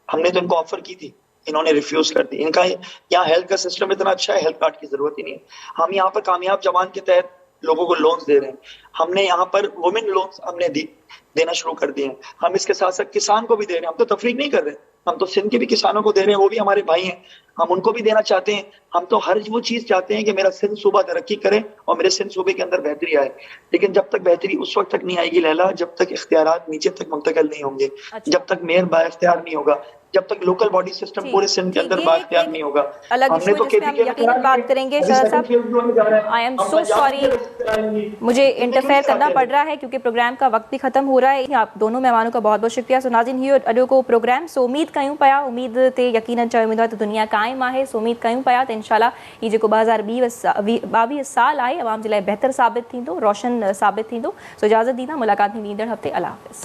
हमने तो इनको ऑफर की थी, इन्होंने रिफ्यूज कर दी। इनका यहाँ हेल्थ का सिस्टम इतना अच्छा है, हेल्थ कार्ड की जरूरत ही नहीं है। हम यहाँ पर कामयाब जवान के तहत लोगों को लोन्स दे रहे हैं, हमने यहाँ पर वुमेन लोन्स हमने देना शुरू कर दिए हैं। हम इसके साथ साथ किसान को भी दे रहे हैं, हम तो तफरीक नहीं कर रहे, हम तो सिंध के भी किसानों को दे रहे हैं, वो भी हमारे भाई हैं, हम उनको भी देना चाहते हैं। हम तो हर वो चीज चाहते हैं कि मेरा सिंध सूबा तरक्की करे और मेरे सिंध सूबे के अंदर बेहतरी आए। लेकिन जब तक बेहतरी उस वक्त तक नहीं आएगी लैला, जब तक इख्तियारात नीचे तक मुंतकिल नहीं होंगे, जब तक मेयर बाइख्तियार नहीं होगा, जब तक लोकल बॉडी सिस्टम पूरे सिंध के अंदर बाइख्तियार नहीं होगा। हमने तो यकीनन बात करेंगे। शहजाद साहब, आई एम सो सॉरी, मुझे इंटरफेयर करना पड़ रहा है क्योंकि प्रोग्राम का वक्त भी खत्म हो रहा है। आप दोनों मेहमानों का बहुत बहुत शुक्रिया। सो नाज़रीन, हियो अॾो को प्रोग्राम सो उम्मीद कयूं पिया, उम्मीद ते यकीनन चयो वेंदो आहे त दुनिया क़ाइमु आहे। सो उम्मीद कयूं पिया त इंशाल्लाह ही जेको 2022 साल आहे अवाम जे लाइ बहितर साबित थींदो, रोशन साबित थींदो। सो इजाज़त ॾींदा, मुलाक़ात थींदी ईंदड़ हफ़्ते। अल्लाह हाफ़िज़।